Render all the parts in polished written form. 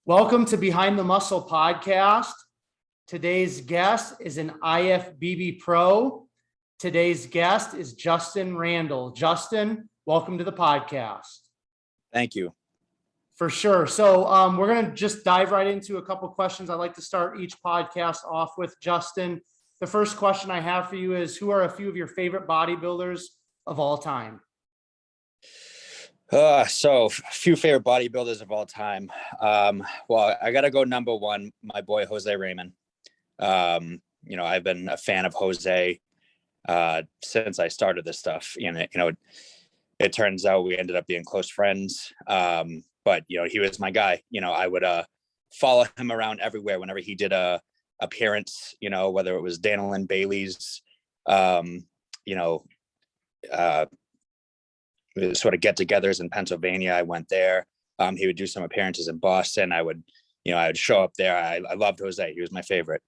Welcome to Behind the Muscle podcast. Today's guest is an IFBB Pro. Today's guest is Justin Randall. Justin, welcome to the podcast. Thank you. For sure. So we're going to just dive right into a couple questions. I'd like to start each podcast off with, Justin. The first question I have for you is, who are a few of your favorite bodybuilders of all time? So a few favorite bodybuilders of all time. Well, I got to go number one, my boy, Jose Raymond. I've been a fan of Jose, since I started this stuff. It turns out we ended up being close friends. But he was my guy. I would, follow him around everywhere whenever he did a appearance, whether it was Daniel and Bailey's, sort of get-togethers in Pennsylvania. I went there. He would do some appearances in Boston. I would show up there. I loved Jose. He was my favorite.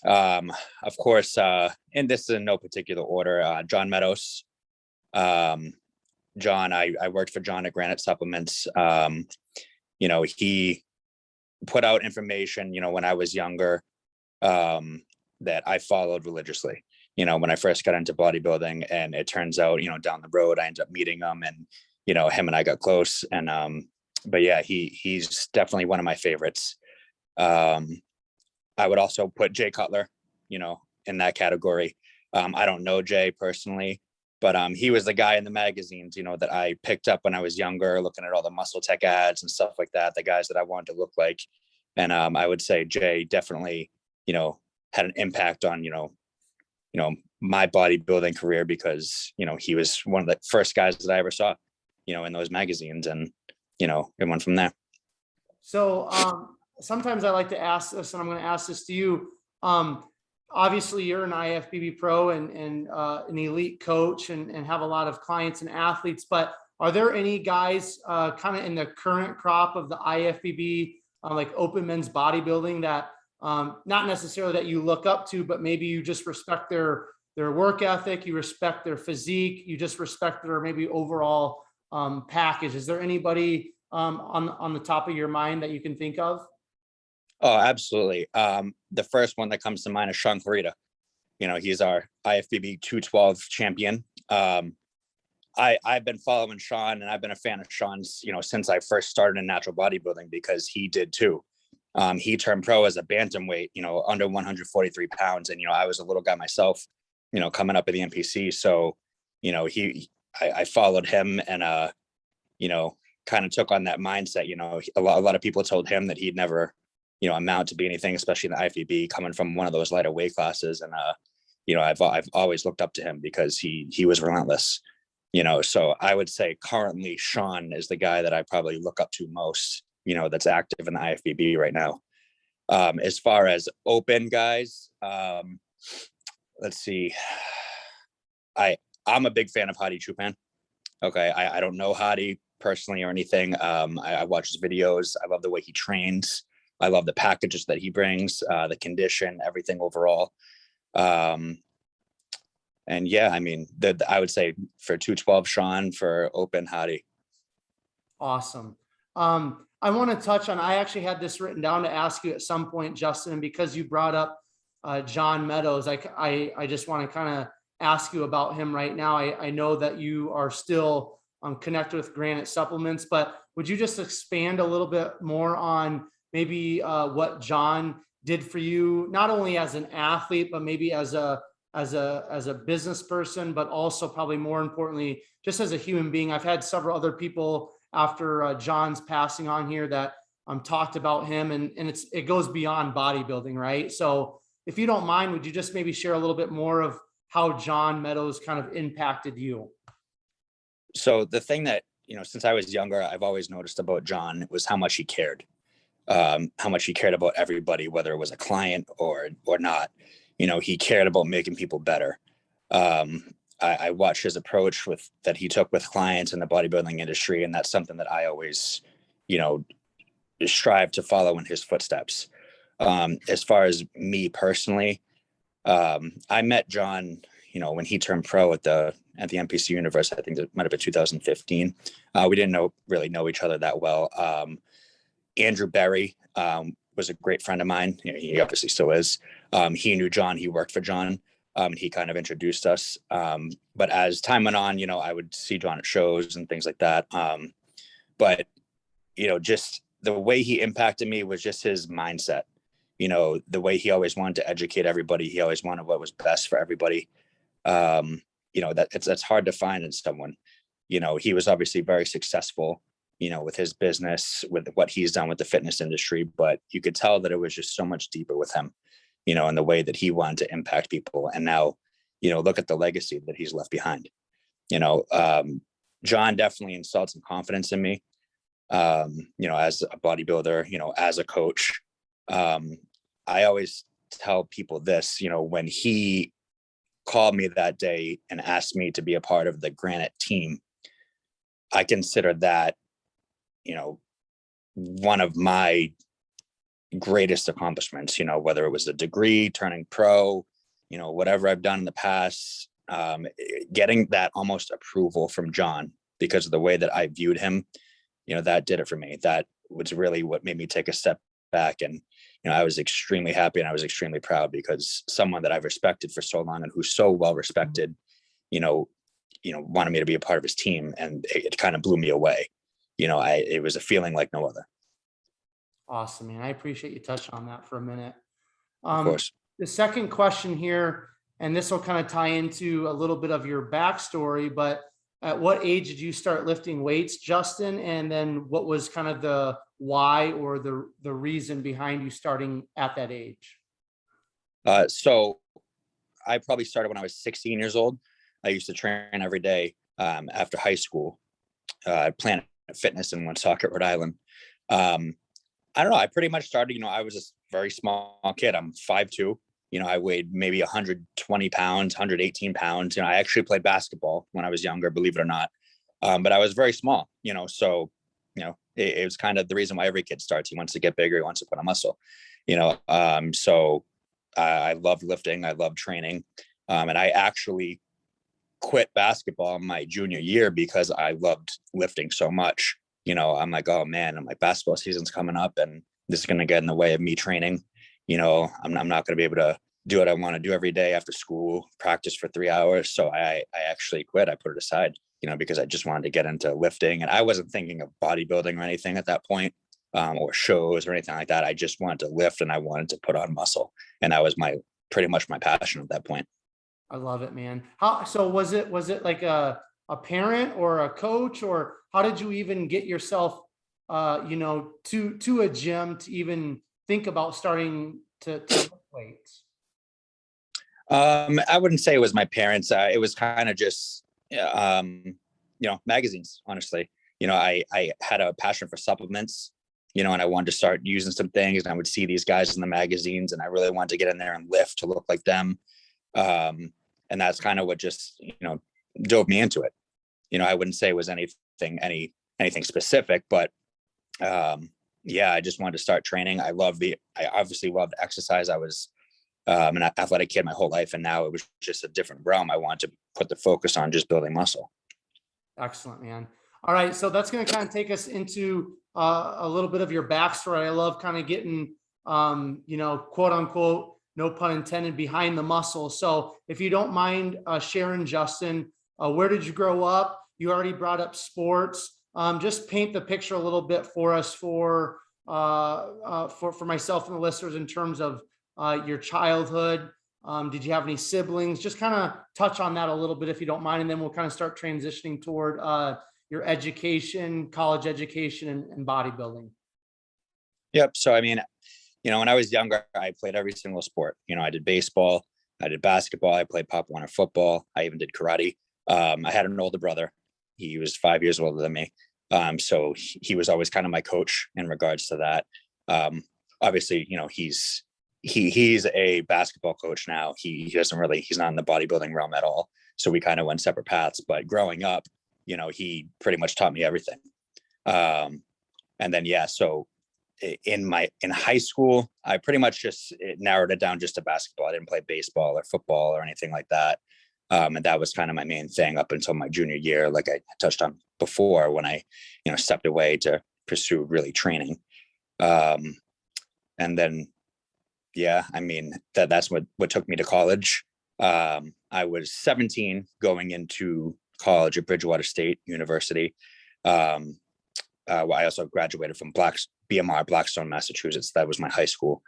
Of course, and this is in no particular order, John Meadows. John, I worked for John at Granite Supplements. He put out information, when I was younger, that I followed religiously. When I first got into bodybuilding, and it turns out, down the road, I ended up meeting him, and, him and I got close. And, but yeah, he's definitely one of my favorites. I would also put Jay Cutler, in that category. I don't know Jay personally, but, he was the guy in the magazines, that I picked up when I was younger, looking at all the Muscle Tech ads and stuff like that, the guys that I wanted to look like. And, I would say Jay definitely, had an impact on, my bodybuilding career, because, he was one of the first guys that I ever saw, in those magazines, and, it went from there. So sometimes I like to ask this, and I'm going to ask this to you. Obviously you're an IFBB Pro and an elite coach and have a lot of clients and athletes, but are there any guys kind of in the current crop of the IFBB, like open men's bodybuilding, that not necessarily that you look up to, but maybe you just respect their work ethic, you respect their physique, you just respect their maybe overall package? Is there anybody on the top of your mind that you can think of? Oh, absolutely. The first one that comes to mind is Sean Clarita. He's our IFBB 212 champion. I've been following Sean, and I've been a fan of Sean's, since I first started in natural bodybuilding, because he did too. He turned pro as a bantamweight, under 143 pounds. And, I was a little guy myself, coming up at the NPC. So, I followed him, and, kind of took on that mindset. A lot of people told him that he'd never, amount to be anything, especially in the IFBB, coming from one of those lighter weight classes. And, I've always looked up to him because he was relentless, so I would say currently Sean is the guy that I probably look up to most, that's active in the IFBB right now. As far as open guys, let's see. I'm a big fan of Hadi Chupan. Okay. I don't know Hadi personally or anything. I watch his videos. I love the way he trains. I love the packages that he brings, the condition, everything overall. And yeah, I mean, I would say for 212, Sean; for open, Hadi. Awesome. I want to touch on, I actually had this written down to ask you at some point, Justin, and because you brought up John Meadows, I just want to kind of ask you about him right now. I know that you are still connected with Granite Supplements, but would you just expand a little bit more on maybe what John did for you, not only as an athlete, but maybe as a business person, but also probably more importantly, just as a human being? I've had several other people after John's passing on here that talked about him, and it goes beyond bodybuilding, right? So if you don't mind, would you just maybe share a little bit more of how John Meadows kind of impacted you? So the thing that, since I was younger, I've always noticed about John was how much he cared, how much he cared about everybody, whether it was a client or not. He cared about making people better. I watched his approach that he took with clients in the bodybuilding industry, and that's something that I always, strive to follow in his footsteps. As far as me personally, I met John, when he turned pro at the NPC Universe. I think it might have been 2015. We didn't really know each other that well. Andrew Berry was a great friend of mine. He obviously still is. He knew John. He worked for John. He kind of introduced us. But as time went on, I would see John at shows and things like that. But, just the way he impacted me was just his mindset. The way he always wanted to educate everybody. He always wanted what was best for everybody. That's hard to find in someone. He was obviously very successful, with his business, with what he's done with the fitness industry, but you could tell that it was just so much deeper with him, and the way that he wanted to impact people. And now, look at the legacy that he's left behind. John definitely installed some confidence in me, as a bodybuilder, as a coach. I always tell people this, when he called me that day and asked me to be a part of the Granite team, I consider that, one of my greatest accomplishments, whether it was the degree, turning pro, whatever I've done in the past, getting that almost approval from John because of the way that I viewed him, that did it for me. That was really what made me take a step back. And, I was extremely happy and I was extremely proud because someone that I've respected for so long and who's so well respected, wanted me to be a part of his team, and it kind of blew me away. It was a feeling like no other. Awesome, man. I appreciate you touching on that for a minute. Of course. The second question here, and this will kind of tie into a little bit of your backstory, but at what age did you start lifting weights, Justin? And then what was kind of the why or the reason behind you starting at that age? So I probably started when I was 16 years old. I used to train every day after high school. Planet Fitness in Woonsocket, Rhode Island. I don't know. I pretty much started, I was a very small kid. I'm 5'2". I weighed maybe 120 pounds, 118 pounds. I actually played basketball when I was younger, believe it or not. But I was very small, so, it was kind of the reason why every kid starts. He wants to get bigger. He wants to put on muscle, so I loved lifting. I loved training. And I actually quit basketball my junior year because I loved lifting so much. I'm like, oh man, I'm like, basketball season's coming up and this is going to get in the way of me training. I'm not going to be able to do what I want to do every day after school, practice for 3 hours. So I actually quit. I put it aside, because I just wanted to get into lifting, and I wasn't thinking of bodybuilding or anything at that point, or shows or anything like that. I just wanted to lift and I wanted to put on muscle. And that was pretty much my passion at that point. I love it, man. So was it like a parent or a coach, or how did you even get yourself, to a gym to even think about starting to lift weights? I wouldn't say it was my parents. It was kind of just, magazines, honestly. I had a passion for supplements, and I wanted to start using some things, and I would see these guys in the magazines, and I really wanted to get in there and lift to look like them. And that's kind of what just, drove me into it. I wouldn't say it was anything specific, but, I just wanted to start training. I obviously loved exercise. I was an athletic kid my whole life, and now it was just a different realm. I wanted to put the focus on just building muscle. Excellent, man. All right. So that's going to kind of take us into a little bit of your backstory. I love kind of getting, quote unquote, no pun intended, behind the muscle. So if you don't mind sharing, Justin, where did you grow up? You already brought up sports. Just paint the picture a little bit for us for myself and the listeners in terms of your childhood. Did you have any siblings? Just kind of touch on that a little bit if you don't mind, and then we'll kind of start transitioning toward your education, college education, and bodybuilding. Yep. So, when I was younger, I played every single sport. I did baseball, I did basketball, I played Pop Warner football, I even did karate. I had an older brother. He was 5 years older than me. So he was always kind of my coach in regards to that. Obviously, he's a basketball coach now. He's not in the bodybuilding realm at all. So we kind of went separate paths, but growing up, he pretty much taught me everything. And then, so in high school, I pretty much just narrowed it down just to basketball. I didn't play baseball or football or anything like that. And that was kind of my main thing up until my junior year, like I touched on before, when I, stepped away to pursue really training. Um, and then, yeah, I mean, that's what took me to college. I was 17 going into college at Bridgewater State University. Well, I also graduated from BMR, Blackstone, Massachusetts. That was my high school.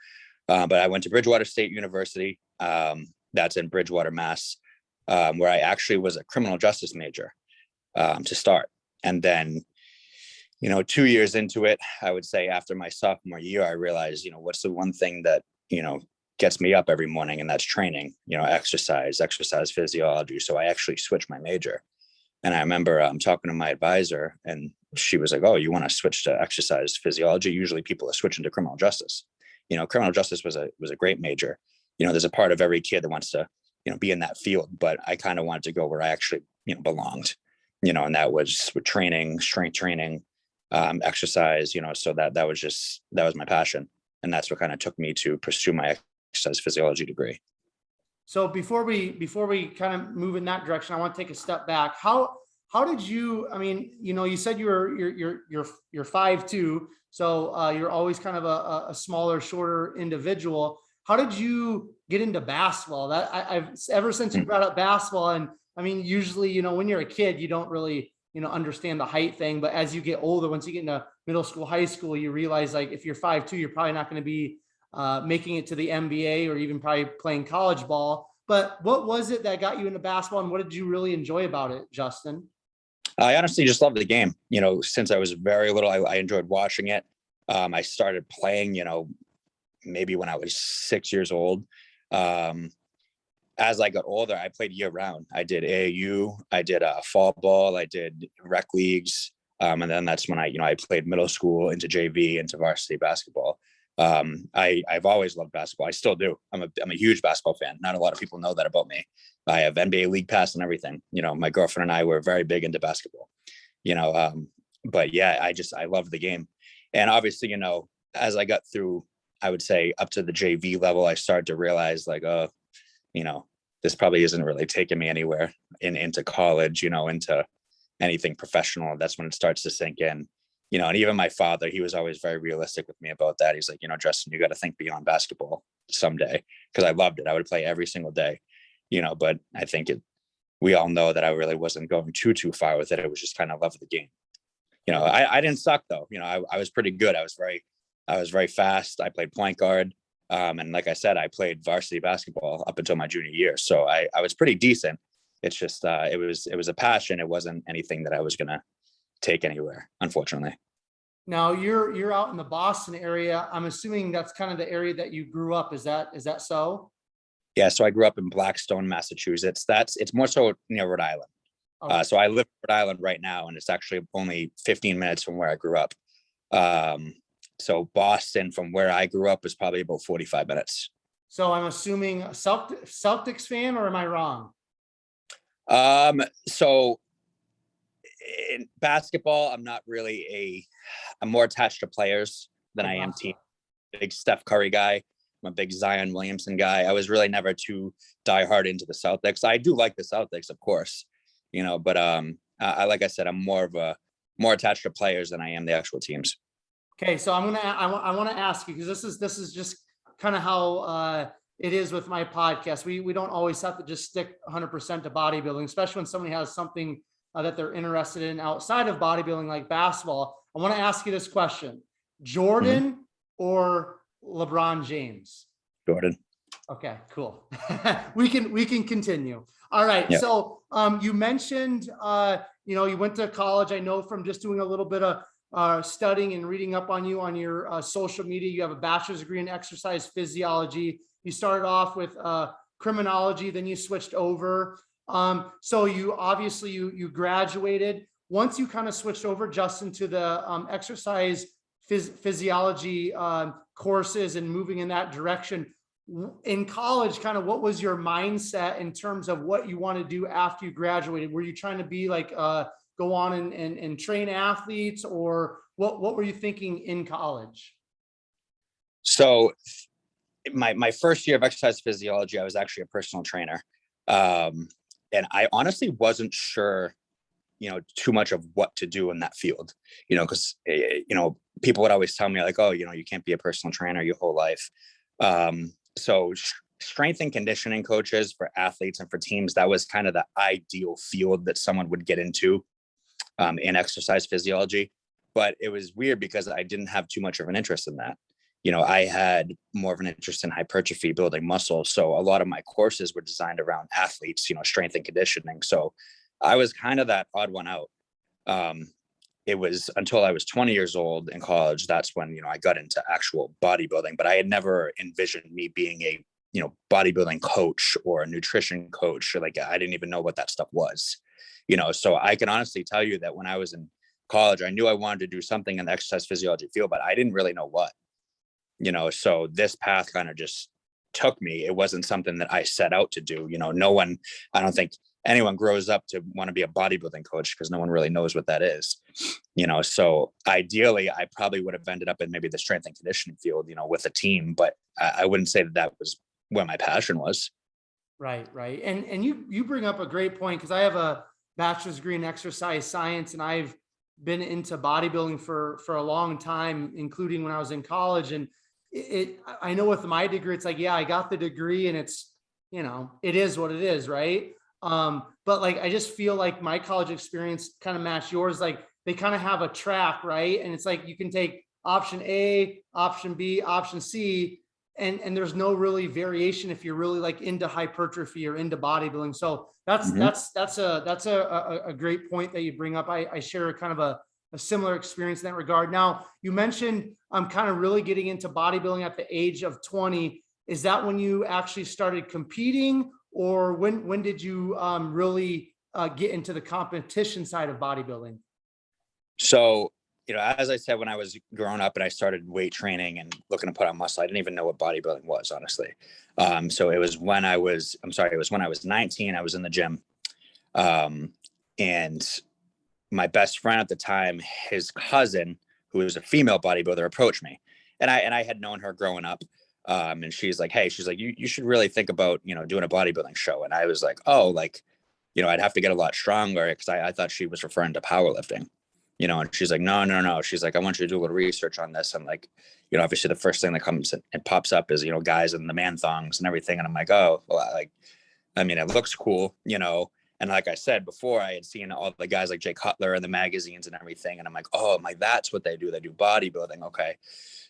But I went to Bridgewater State University. That's in Bridgewater, Mass, where I actually was a criminal justice major to start. And then, 2 years into it, I would say after my sophomore year, I realized, what's the one thing that, gets me up every morning, and that's training, exercise physiology. So I actually switched my major. And I remember talking to my advisor, and she was like, "Oh, you want to switch to exercise physiology? Usually people are switching to criminal justice. Criminal justice was a great major. There's a part of every kid that wants to, be in that field, but I kind of wanted to go where I actually, belonged, and that was with training, strength training, exercise, so that was my passion. And that's what kind of took me to pursue my exercise physiology degree. So before we kind of move in that direction, I want to take a step back. How did you, I mean, you said you're 5'2", so you're always kind of a smaller, shorter individual. How did you get into basketball? That I've ever since you brought up basketball, and I mean, usually, when you're a kid, you don't really, understand the height thing, but as you get older, once you get into middle school, high school, you realize, like, if you're 5'2", you're probably not going to be making it to the NBA or even probably playing college ball. But what was it that got you into basketball, and what did you really enjoy about it, Justin? I honestly just loved the game. Since I was very little, I enjoyed watching it. I started playing, maybe when I was 6 years old. As I got older, I played year round. I did AAU, I did fall ball, I did rec leagues. And then that's when I played middle school into JV, into varsity basketball. I've always loved basketball. I still do. I'm a huge basketball fan. Not a lot of people know that about me. I have NBA league pass and everything. My girlfriend and I were very big into basketball, but yeah, I love the game. And obviously, as I got through, I would say up to the JV level, I started to realize, like, this probably isn't really taking me anywhere into college, into anything professional. That's when it starts to sink in. And even my father, he was always very realistic with me about that. He's like, Justin, you got to think beyond basketball someday, because I loved it. I would play every single day, but I think we all know that I really wasn't going too far with it. It was just kind of love the game. I didn't suck though. I was pretty good. I was very fast. I played point guard. And like I said, I played varsity basketball up until my junior year. So I was pretty decent. It's just, it was a passion. It wasn't anything that I was going to take anywhere, unfortunately. Now you're out in the Boston area. I'm assuming that's kind of the area that you grew up. Is that so? Yeah. So I grew up in Blackstone, Massachusetts. It's more so near Rhode Island. Okay. So I live in Rhode Island right now, and it's actually only 15 minutes from where I grew up. So Boston, from where I grew up, is probably about 45 minutes. So I'm assuming a Celtics fan, or am I wrong? So in basketball, I'm more attached to players than I am team. Big Steph Curry guy. I'm a big Zion Williamson guy. I was really never too diehard into the Celtics. I do like the Celtics, of course, but like I said, I'm more attached to players than I am the actual teams. Okay, so I want to ask you, because this is just kind of how it is with my podcast. We don't always have to just stick 100% to bodybuilding, especially when somebody has something that they're interested in outside of bodybuilding, like basketball. I want to ask you this question: Jordan or LeBron James? Jordan. Okay, cool. we can continue. All right. Yep. So you mentioned you went to college. I know from just doing a little bit of studying and reading up on you on your social media, you have a bachelor's degree in exercise physiology. You started off with criminology, then you switched over. So you obviously you graduated. Once you kind of switched over, Justin, to the exercise physiology courses and moving in that direction, in college, kind of what was your mindset in terms of what you want to do after you graduated? Were you trying to be like go on and train athletes, or what were you thinking in college? So my first year of exercise physiology, I was actually a personal trainer. And I honestly wasn't sure too much of what to do in that field, because, people would always tell me like, oh, you can't be a personal trainer your whole life. So strength and conditioning coaches for athletes and for teams, that was kind of the ideal field that someone would get into in exercise physiology. But it was weird because I didn't have too much of an interest in that. I had more of an interest in hypertrophy, building muscle. So a lot of my courses were designed around athletes, strength and conditioning. So I was kind of that odd one out. It was until I was 20 years old in college, that's when, I got into actual bodybuilding, but I had never envisioned me being a, bodybuilding coach or a nutrition coach. Or like, I didn't even know what that stuff was, so I can honestly tell you that when I was in college, I knew I wanted to do something in the exercise physiology field, but I didn't really know what, so this path kind of just took me. It wasn't something that I set out to do. No one, I don't think anyone grows up to want to be a bodybuilding coach because no one really knows what that is, so ideally I probably would have ended up in maybe the strength and conditioning field, with a team, but I wouldn't say that was where my passion was. Right. And you bring up a great point, because I have a bachelor's degree in exercise science, and I've been into bodybuilding for a long time, including when I was in college. And I know with my degree, it's like, yeah, I got the degree and it's, it is what it is. Right. But like, I just feel like my college experience kind of matched yours. Like they kind of have a track, right? And it's like, you can take option A, option B, option C, and there's no really variation if you're really like into hypertrophy or into bodybuilding. So that's a great point that you bring up. I share a kind of a similar experience in that regard. Now, you mentioned I'm kind of really getting into bodybuilding at the age of 20. Is that when you actually started competing, or when did you really get into the competition side of bodybuilding? So, as I said, when I was growing up and I started weight training and looking to put on muscle, I didn't even know what bodybuilding was, honestly. So it was when I was 19, I was in the gym. And my best friend at the time, his cousin, who was a female bodybuilder, approached me, and I had known her growing up. And she's like, you should really think about, doing a bodybuilding show. And I was like, oh, like, I'd have to get a lot stronger, because I thought she was referring to powerlifting, and she's like, no. She's like, I want you to do a little research on this. And like, obviously the first thing that comes and pops up is, guys in the man thongs and everything. And I'm like, oh, well, it looks cool, And like I said before, I had seen all the guys like Jay Cutler in the magazines and everything. And I'm like, oh, that's what they do. They do bodybuilding. Okay.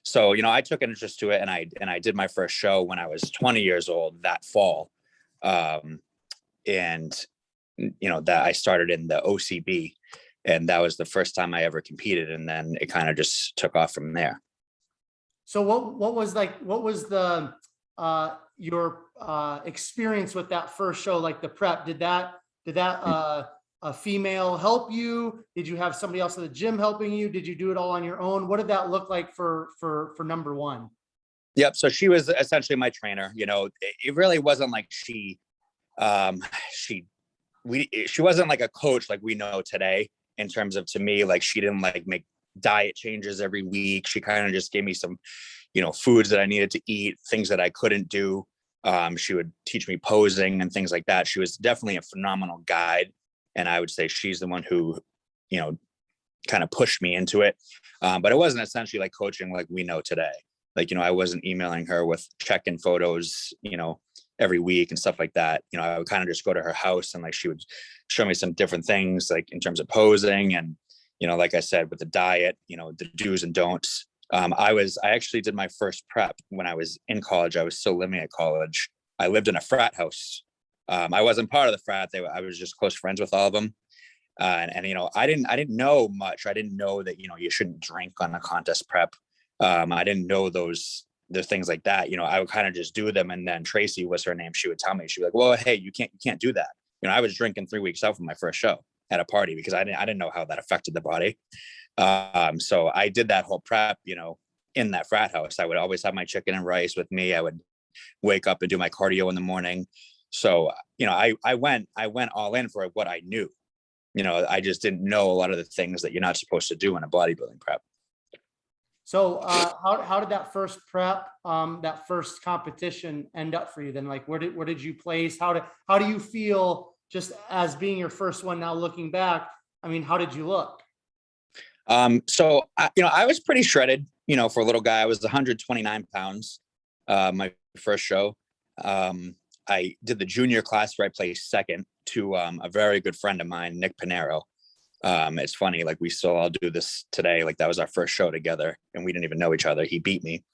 So, I took an interest to it, and I did my first show when I was 20 years old that fall. And that I started in the OCB, and that was the first time I ever competed. And then it kind of just took off from there. So what was the your experience with that first show, like the prep? Did that a female help you? Did you have somebody else at the gym helping you? Did you do it all on your own? What did that look like for number one? Yep. So she was essentially my trainer. It really wasn't like she wasn't like a coach like we know today, in terms of, to me, like she didn't like make diet changes every week. She kind of just gave me some, foods that I needed to eat, things that I couldn't do. She would teach me posing and things like that. She was definitely a phenomenal guide. And I would say she's the one who, kind of pushed me into it. But it wasn't essentially like coaching like we know today. Like, I wasn't emailing her with check-in photos, every week and stuff like that. I would kind of just go to her house, and like she would show me some different things, like in terms of posing and, like I said, with the diet, the do's and don'ts. I actually did my first prep when I was in college. I was still living at college. I lived in a frat house. I wasn't part of the frat. I was just close friends with all of them. And I didn't know much. I didn't know that, you shouldn't drink on a contest prep. I didn't know those things like that. I would kind of just do them. And then Tracy was her name. She would tell me, she'd be like, well, hey, you can't do that. I was drinking 3 weeks out from my first show at a party because I didn't know how that affected the body. So I did that whole prep, in that frat house. I would always have my chicken and rice with me. I would wake up and do my cardio in the morning. So, I went all in for what I knew. I just didn't know a lot of the things that you're not supposed to do in a bodybuilding prep. So how did that first prep, that first competition end up for you then? Like, where did you place? How do you feel just as being your first one now looking back? I mean, how did you look? So I was pretty shredded, for a little guy. I was 129 pounds, my first show. I did the junior class where I placed second to a very good friend of mine, Nick Pinero. It's funny, like we still all do this today. Like that was our first show together and we didn't even know each other. He beat me.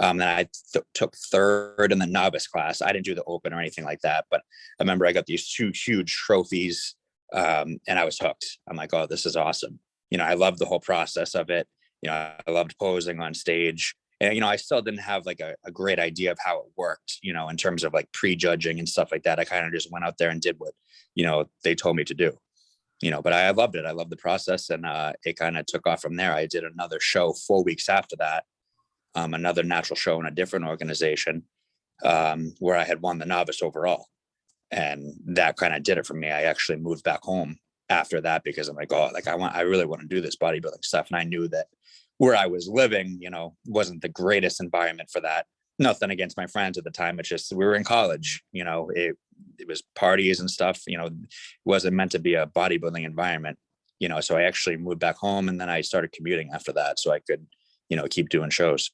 Then I took third in the novice class. I didn't do the open or anything like that, but I remember I got these two huge trophies, and I was hooked. I'm like, oh, this is awesome. I loved the whole process of it. I loved posing on stage. And, I still didn't have like a great idea of how it worked, in terms of like prejudging and stuff like that. I kind of just went out there and did what, they told me to do, but I loved it. I loved the process, and it kind of took off from there. I did another show 4 weeks after that, another natural show in a different organization, where I had won the novice overall. And that kind of did it for me. I actually moved back home after that because I'm like, oh, like I really want to do this bodybuilding stuff. And I knew that where I was living, wasn't the greatest environment for that. Nothing against my friends at the time. It's just, we were in college, it was parties and stuff, it wasn't meant to be a bodybuilding environment, so I actually moved back home, and then I started commuting after that so I could, keep doing shows.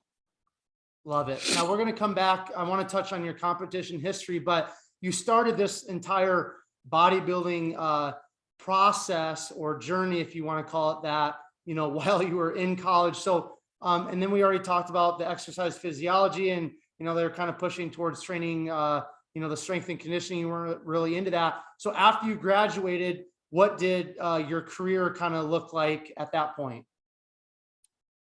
Love it. Now we're going to come back. I want to touch on your competition history, but you started this entire bodybuilding process or journey, if you want to call it that, while you were in college. So, and then we already talked about the exercise physiology, and, they're kind of pushing towards training, the strength and conditioning. You weren't really into that. So after you graduated, what did your career kind of look like at that point?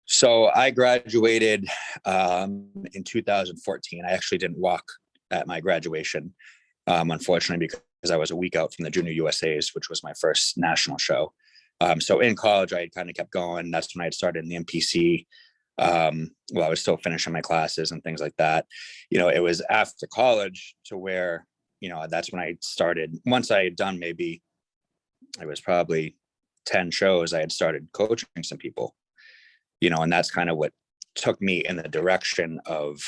So I graduated in 2014. I actually didn't walk at my graduation, unfortunately, because I was a week out from the Junior USAs, which was my first national show. So in college, I kind of kept going. That's when I had started in the MPC. Well, I was still finishing my classes and things like that. It was after college to where, that's when I started. Once I had done maybe, it was probably 10 shows, I had started coaching some people, and that's kind of what took me in the direction of,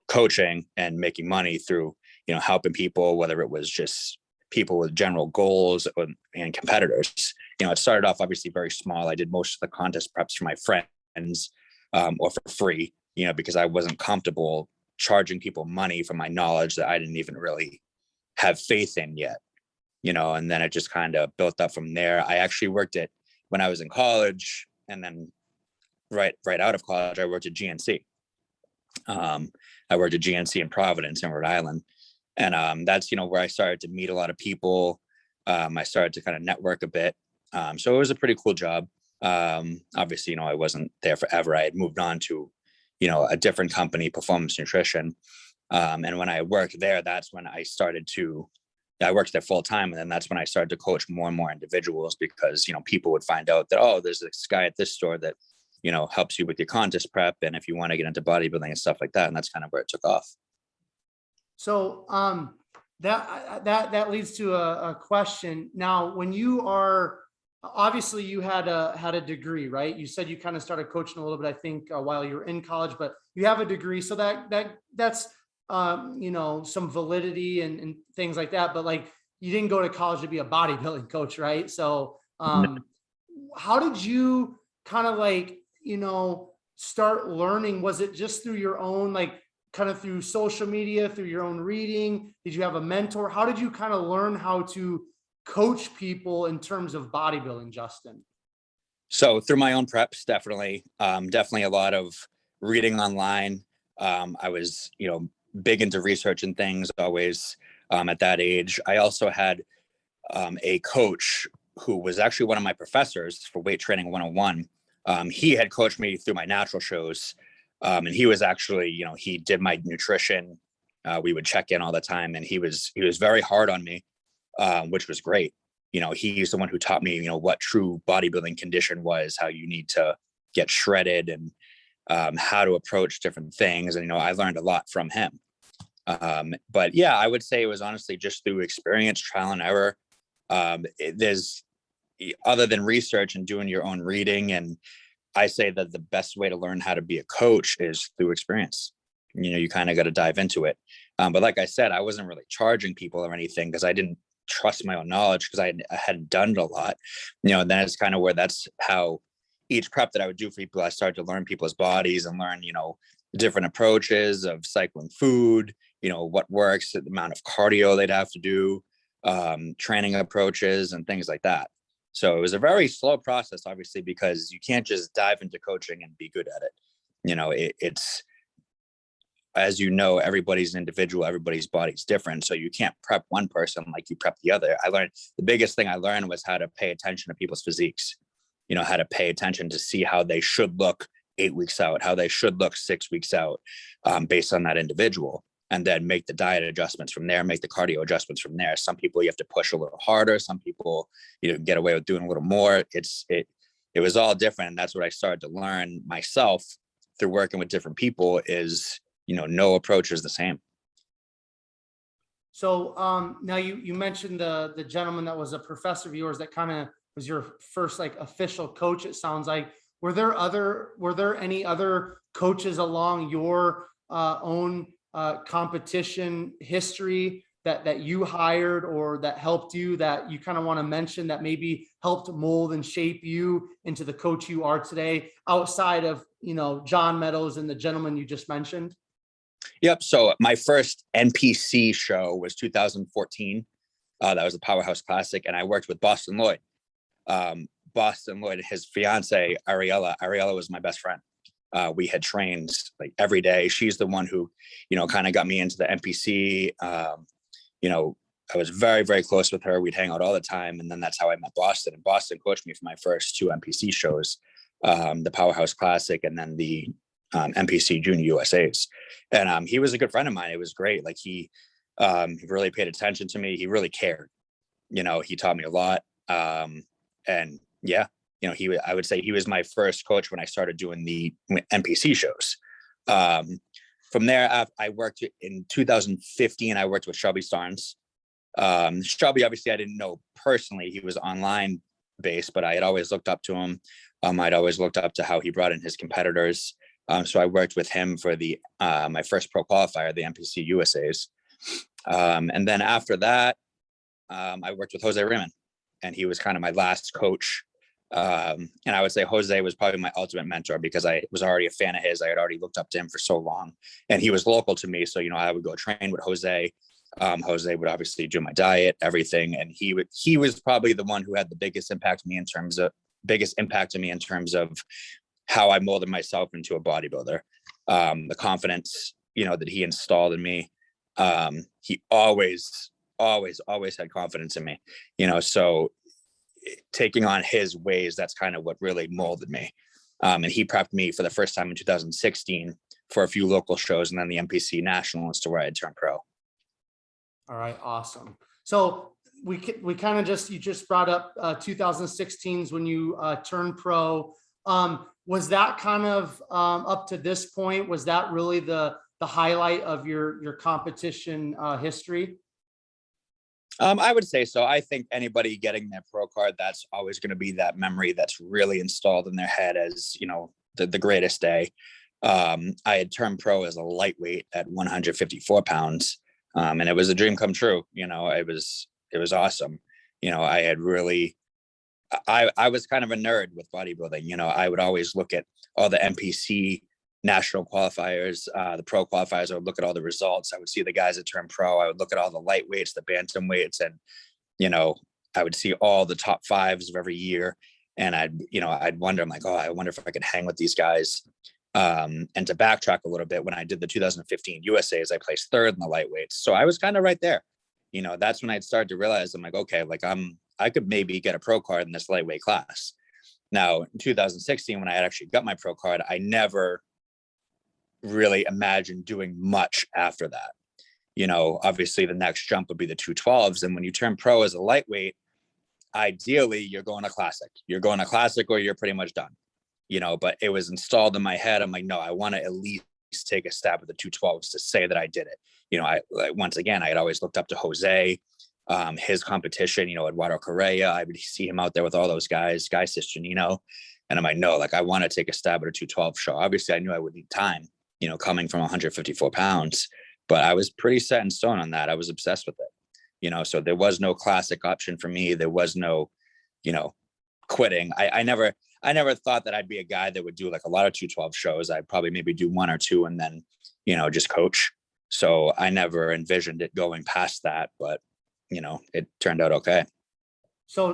coaching and making money through, helping people, whether it was just people with general goals and competitors. It started off obviously very small. I did most of the contest preps for my friends, or for free, because I wasn't comfortable charging people money for my knowledge that I didn't even really have faith in yet, and then it just kind of built up from there. I actually worked at, when I was in college, and then right out of college, I worked at GNC. I worked at GNC in Providence in Rhode Island. And that's, where I started to meet a lot of people. I started to kind of network a bit. So it was a pretty cool job. Obviously, I wasn't there forever. I had moved on to, a different company, Performance Nutrition. And when I worked there, that's when I worked there full time. And then that's when I started to coach more and more individuals because, people would find out that, oh, there's this guy at this store that, helps you with your contest prep. And if you want to get into bodybuilding and stuff like that. And that's kind of where it took off. So that leads to a question. Now, when you are, obviously you had a degree, right? You said you kind of started coaching a little bit, I think, while you were in college, but you have a degree. So that's some validity and things like that. But like, you didn't go to college to be a bodybuilding coach, right? So how did you kind of like, start learning? Was it just through your own, like, kind of through social media, through your own reading? Did you have a mentor? How did you kind of learn how to coach people in terms of bodybuilding, Justin? So through my own preps, definitely a lot of reading online. I was, big into research and things always, at that age. I also had a coach who was actually one of my professors for weight training 101. He had coached me through my natural shows. And he was actually, he did my nutrition. We would check in all the time, and he was very hard on me, which was great. He's the one who taught me, what true bodybuilding condition was, how you need to get shredded, and how to approach different things. And, I learned a lot from him. But yeah, I would say it was honestly just through experience, trial and error. There's, other than research and doing your own reading, and I say that the best way to learn how to be a coach is through experience. You kind of got to dive into it. But like I said, I wasn't really charging people or anything because I didn't trust my own knowledge because I hadn't done it a lot, and then it's kind of where that's how each prep that I would do for people, I started to learn people's bodies and learn, different approaches of cycling food, what works, the amount of cardio they'd have to do, training approaches and things like that. So it was a very slow process, obviously, because you can't just dive into coaching and be good at it. It's, as everybody's individual, everybody's body's different. So you can't prep one person like you prep the other. The biggest thing I learned was how to pay attention to people's physiques, how to pay attention to see how they should look 8 weeks out, how they should look 6 weeks out, based on that individual, and then make the diet adjustments from there, make the cardio adjustments from there. Some people you have to push a little harder. Some people, get away with doing a little more. It was all different. And that's what I started to learn myself through working with different people is, no approach is the same. So now you mentioned the gentleman that was a professor of yours that kind of was your first like official coach, it sounds like. Were there any other coaches along your own competition history that you hired or that helped you that you kind of want to mention that maybe helped mold and shape you into the coach you are today outside of, John Meadows and the gentleman you just mentioned? Yep. So my first NPC show was 2014. That was the Powerhouse Classic. And I worked with Boston Lloyd. Boston Lloyd, his fiance, Ariella was my best friend. We had trained like every day. She's the one who, kind of got me into the NPC. I was very, very close with her. We'd hang out all the time. And then that's how I met Boston. And Boston coached me for my first 2 NPC shows, the Powerhouse Classic and then the NPC Junior USAs. And he was a good friend of mine. It was great. Like he really paid attention to me. He really cared. He taught me a lot. And yeah, I would say he was my first coach when I started doing the NPC shows. From there, I worked in 2015. I worked with Shelby Starnes. Shelby, obviously, I didn't know personally. He was online based, but I had always looked up to him. I'd always looked up to how he brought in his competitors. So I worked with him for the my first pro qualifier, the NPC USAs. And then after that, I worked with Jose Raymond, and he was kind of my last coach. And I would say Jose was probably my ultimate mentor because I was already a fan of his. I had already looked up to him for so long, and he was local to me. So, I would go train with Jose. Jose would obviously do my diet, everything. And he was probably the one who had the biggest impact on me in terms of how I molded myself into a bodybuilder. The confidence, that he installed in me. He always had confidence in me, so taking on his ways, that's kind of what really molded me. And he prepped me for the first time in 2016 for a few local shows and then the NPC Nationals to where I had turned pro. All right. Awesome. So we kind of you just brought up 2016s when you turned pro. Was that kind of up to this point? Was that really the highlight of your competition history? I would say so. I think anybody getting their pro card, that's always going to be that memory that's really installed in their head as, the greatest day. I had turned pro as a lightweight at 154 pounds. And it was a dream come true. It was awesome. I had really, I was kind of a nerd with bodybuilding. I would always look at all the NPC national qualifiers, the pro qualifiers. I would look at all the results. I would see the guys that turn pro. I would look at all the lightweights, the bantam weights, and I would see all the top fives of every year. And I'd wonder, I'm like, oh, I wonder if I could hang with these guys. And to backtrack a little bit, when I did the 2015 USAs, I placed 3rd in the lightweights. So I was kind of right there. That's when I'd started to realize, I'm like, okay, like I could maybe get a pro card in this lightweight class. Now, in 2016, when I had actually got my pro card, I never really imagined doing much after that. Obviously the next jump would be the 212s. And when you turn pro as a lightweight, ideally you're going to classic. You're going to classic or you're pretty much done. But it was installed in my head. I'm like, no, I want to at least take a stab at the 212s to say that I did it. Once again, I had always looked up to Jose, his competition, Eduardo Correa. I would see him out there with all those guys, Guy Cistanino. And I'm like, no, like I want to take a stab at a 212 show. Obviously I knew I would need time, coming from 154 pounds, but I was pretty set in stone on that. I was obsessed with it. So there was no classic option for me. There was no, quitting. I never thought that I'd be a guy that would do like a lot of 212 shows. I'd probably maybe do one or two and then, just coach. So I never envisioned it going past that, but it turned out okay. So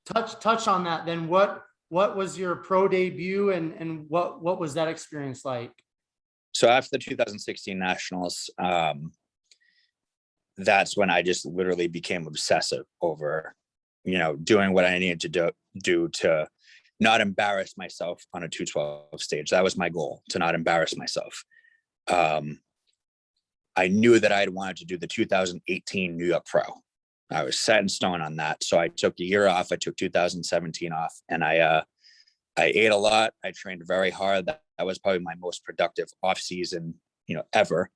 touch on that then. What was your pro debut and what was that experience like? So after the 2016 Nationals, that's when I just literally became obsessive over, doing what I needed to do to not embarrass myself on a 212 stage. That was my goal, to not embarrass myself. I knew that I had wanted to do the 2018 New York Pro. I was set in stone on that. So I took a year off. I took 2017 off, and I ate a lot. I trained very hard. That was probably my most productive off season, ever.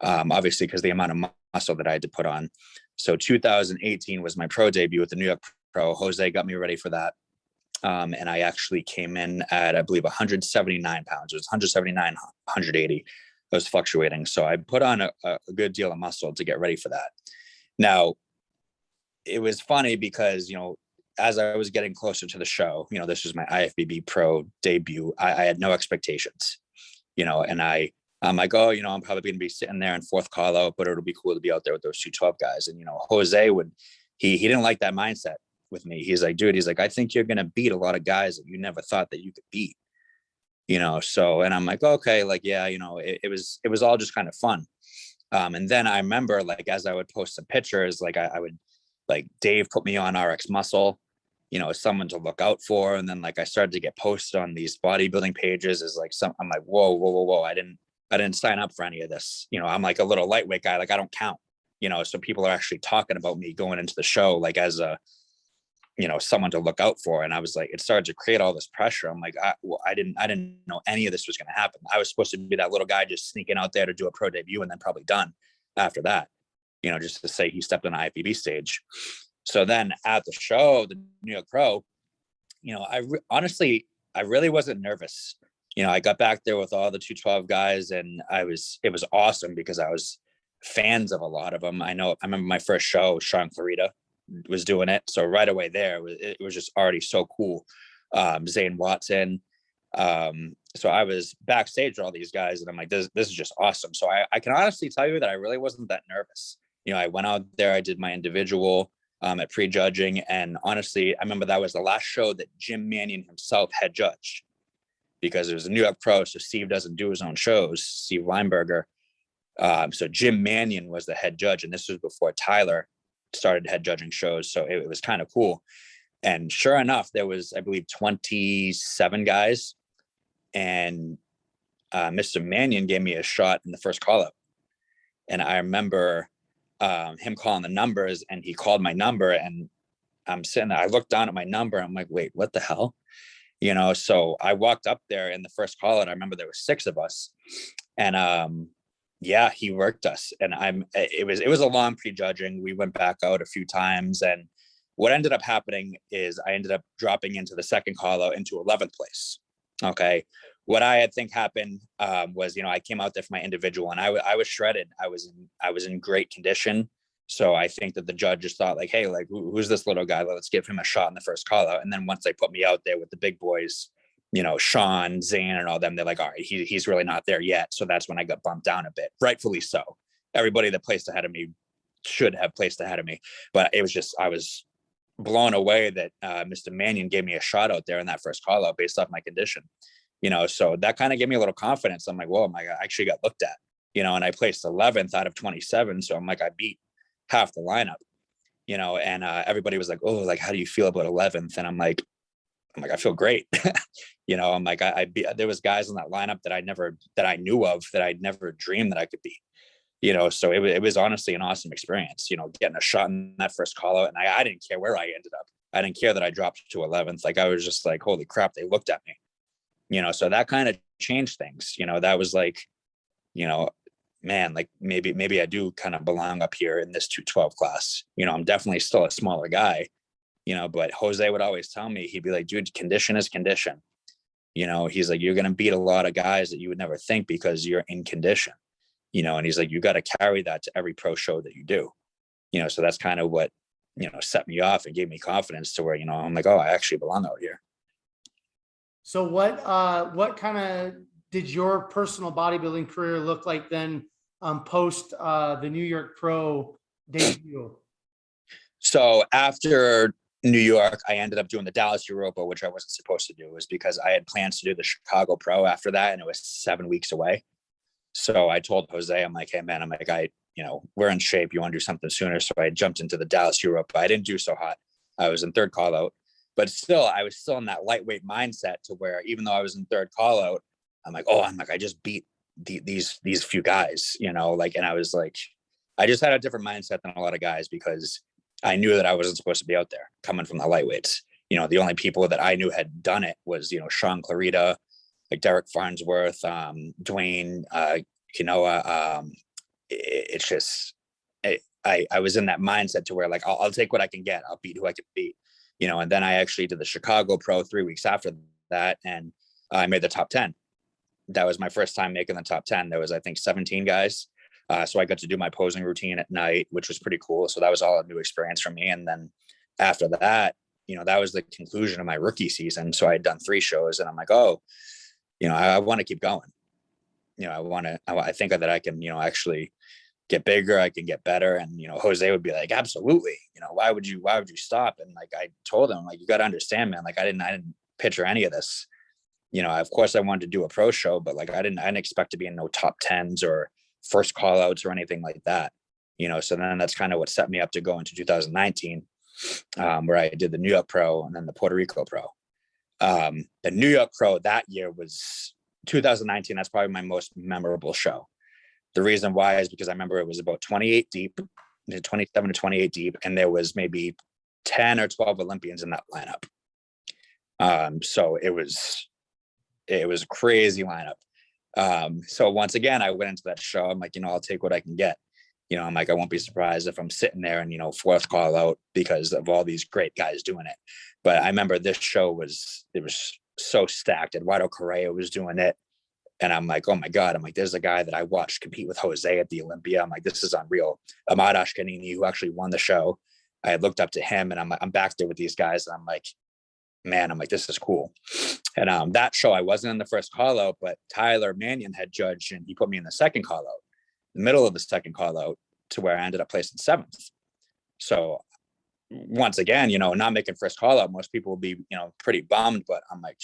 Obviously, because the amount of muscle that I had to put on. So 2018 was my pro debut with the New York Pro. Jose got me ready for that. And I actually came in at, I believe, 179 pounds. It was 179, 180. I was fluctuating. So I put on a good deal of muscle to get ready for that. Now, it was funny because, as I was getting closer to the show, this was my IFBB Pro debut. I had no expectations, and I'm like, oh, I'm probably going to be sitting there in fourth call out, but it'll be cool to be out there with those 212 guys. And, Jose he didn't like that mindset with me. He's like, dude, I think you're going to beat a lot of guys that you never thought that you could beat, so, and I'm like, okay, like, yeah, it was all just kind of fun. And then I remember, like, as I would post some pictures, like I would, like, Dave put me on RX Muscle, as someone to look out for. And then, like, I started to get posted on these bodybuilding pages as like I'm like, whoa. I didn't sign up for any of this. I'm like a little lightweight guy. Like, I don't count, so people are actually talking about me going into the show, like, as a, someone to look out for. And I was like, it started to create all this pressure. I'm like, I didn't know any of this was going to happen. I was supposed to be that little guy just sneaking out there to do a pro debut and then probably done after that, just to say he stepped on an IFBB stage. So then at the show, the New York Pro, honestly, I really wasn't nervous. I got back there with all the 212 guys, and it was awesome because I was fans of a lot of them. I remember my first show, Sean Clarita was doing it. So right away there, it was just already so cool. Zane Watson. So I was backstage with all these guys, and I'm like, this is just awesome. So I can honestly tell you that I really wasn't that nervous. I went out there, I did my individual at prejudging. And honestly, I remember that was the last show that Jim Mannion himself had judged, because it was a New York Pro. So Steve doesn't do his own shows, Steve Weinberger. So Jim Mannion was the head judge. And this was before Tyler started head judging shows. So it was kind of cool. And sure enough, there was, I believe, 27 guys. And Mr. Mannion gave me a shot in the first call up. And I remember him calling the numbers, and he called my number, and I'm sitting there. I looked down at my number. I'm like, wait, what the hell? So I walked up there in the first call, and I remember there were 6 of us, and yeah, he worked us. And it was a long prejudging. We went back out a few times, and what ended up happening is I ended up dropping into the second call out into 11th place. Okay. What I had think happened was, I came out there for my individual, and I was shredded. I was in great condition. So I think that the judge just thought, like, hey, like, who's this little guy? Let's give him a shot in the first call out. And then once they put me out there with the big boys, Sean, Zane, and all them, they're like, all right, he's really not there yet. So that's when I got bumped down a bit, rightfully so. Everybody that placed ahead of me should have placed ahead of me, but it was just, I was blown away that Mr. Mannion gave me a shot out there in that first call out based off my condition. So that kind of gave me a little confidence. I'm like, whoa, my God, I actually got looked at, and I placed 11th out of 27. So I'm like, I beat half the lineup, and everybody was like, oh, like, how do you feel about 11th? And I'm like, I feel great. I'm like, there was guys in that lineup that I knew of that I'd never dreamed that I could beat, so it was honestly an awesome experience, getting a shot in that first call out. And I didn't care where I ended up. I didn't care that I dropped to 11th. Like, I was just like, holy crap, they looked at me. So that kind of changed things. That was like, man, like maybe I do kind of belong up here in this 212 class. I'm definitely still a smaller guy, but Jose would always tell me, he'd be like, dude, condition is condition. He's like, you're going to beat a lot of guys that you would never think because you're in condition, and he's like, you got to carry that to every pro show that you do, So that's kind of what, set me off and gave me confidence to where, I'm like, oh, I actually belong out here. So what kind of did your personal bodybuilding career look like then, post the New York Pro debut? So after New York, I ended up doing the Dallas Europa, which I wasn't supposed to do. It was because I had plans to do the Chicago Pro after that, and it was 7 weeks away. So I told Jose, I'm like, hey man, we're in shape. You want to do something sooner? So I jumped into the Dallas Europa. I didn't do so hot. I was in third call out, but still, I was still in that lightweight mindset to where even though I was in third call out, I just beat these few guys, and I was like, I just had a different mindset than a lot of guys because I knew that I wasn't supposed to be out there coming from the lightweights. The only people that I knew had done it was, Sean Clarita, like Derek Farnsworth, Dwayne, it's just, I was in that mindset to where like, I'll take what I can get. I'll beat who I can beat, and then I actually did the Chicago Pro 3 weeks after that. And I made the top 10. That was my first time making the top 10. There was, I think, 17 guys. So I got to do my posing routine at night, which was pretty cool. So that was all a new experience for me. And then after that, that was the conclusion of my rookie season. So I had done 3 shows and I'm like, oh, I want to keep going. I think that I can, actually get bigger. I can get better. And, Jose would be like, absolutely. Why would you stop? And like, I told him, like, you got to understand, man, like I didn't picture any of this. Of course I wanted to do a pro show, but like, I didn't expect to be in no top 10s or first call outs or anything like that. So then that's kind of what set me up to go into 2019, where I did the New York Pro and then the Puerto Rico Pro. The New York Pro that year was 2019. That's probably my most memorable show. The reason why is because I remember it was about 28 deep, 27 to 28 deep, and there was maybe 10 or 12 Olympians in that lineup. So it was a crazy lineup. So once again, I went into that show. I'm like, I'll take what I can get. I'm like, I won't be surprised if I'm sitting there and, fourth call out because of all these great guys doing it. But I remember this show was so stacked. Eduardo Correa was doing it. And I'm like, oh my God. I'm like, there's a guy that I watched compete with Jose at the Olympia. I'm like, this is unreal. Ahmad Ashkanini, who actually won the show. I had looked up to him and I'm back there with these guys. And I'm like, man, this is cool. And that show, I wasn't in the first call out, but Tyler Mannion had judged and he put me in the second call out, the middle of the second call out, to where I ended up placing 7th. So once again, not making first call out, most people will be, pretty bummed, but I'm like,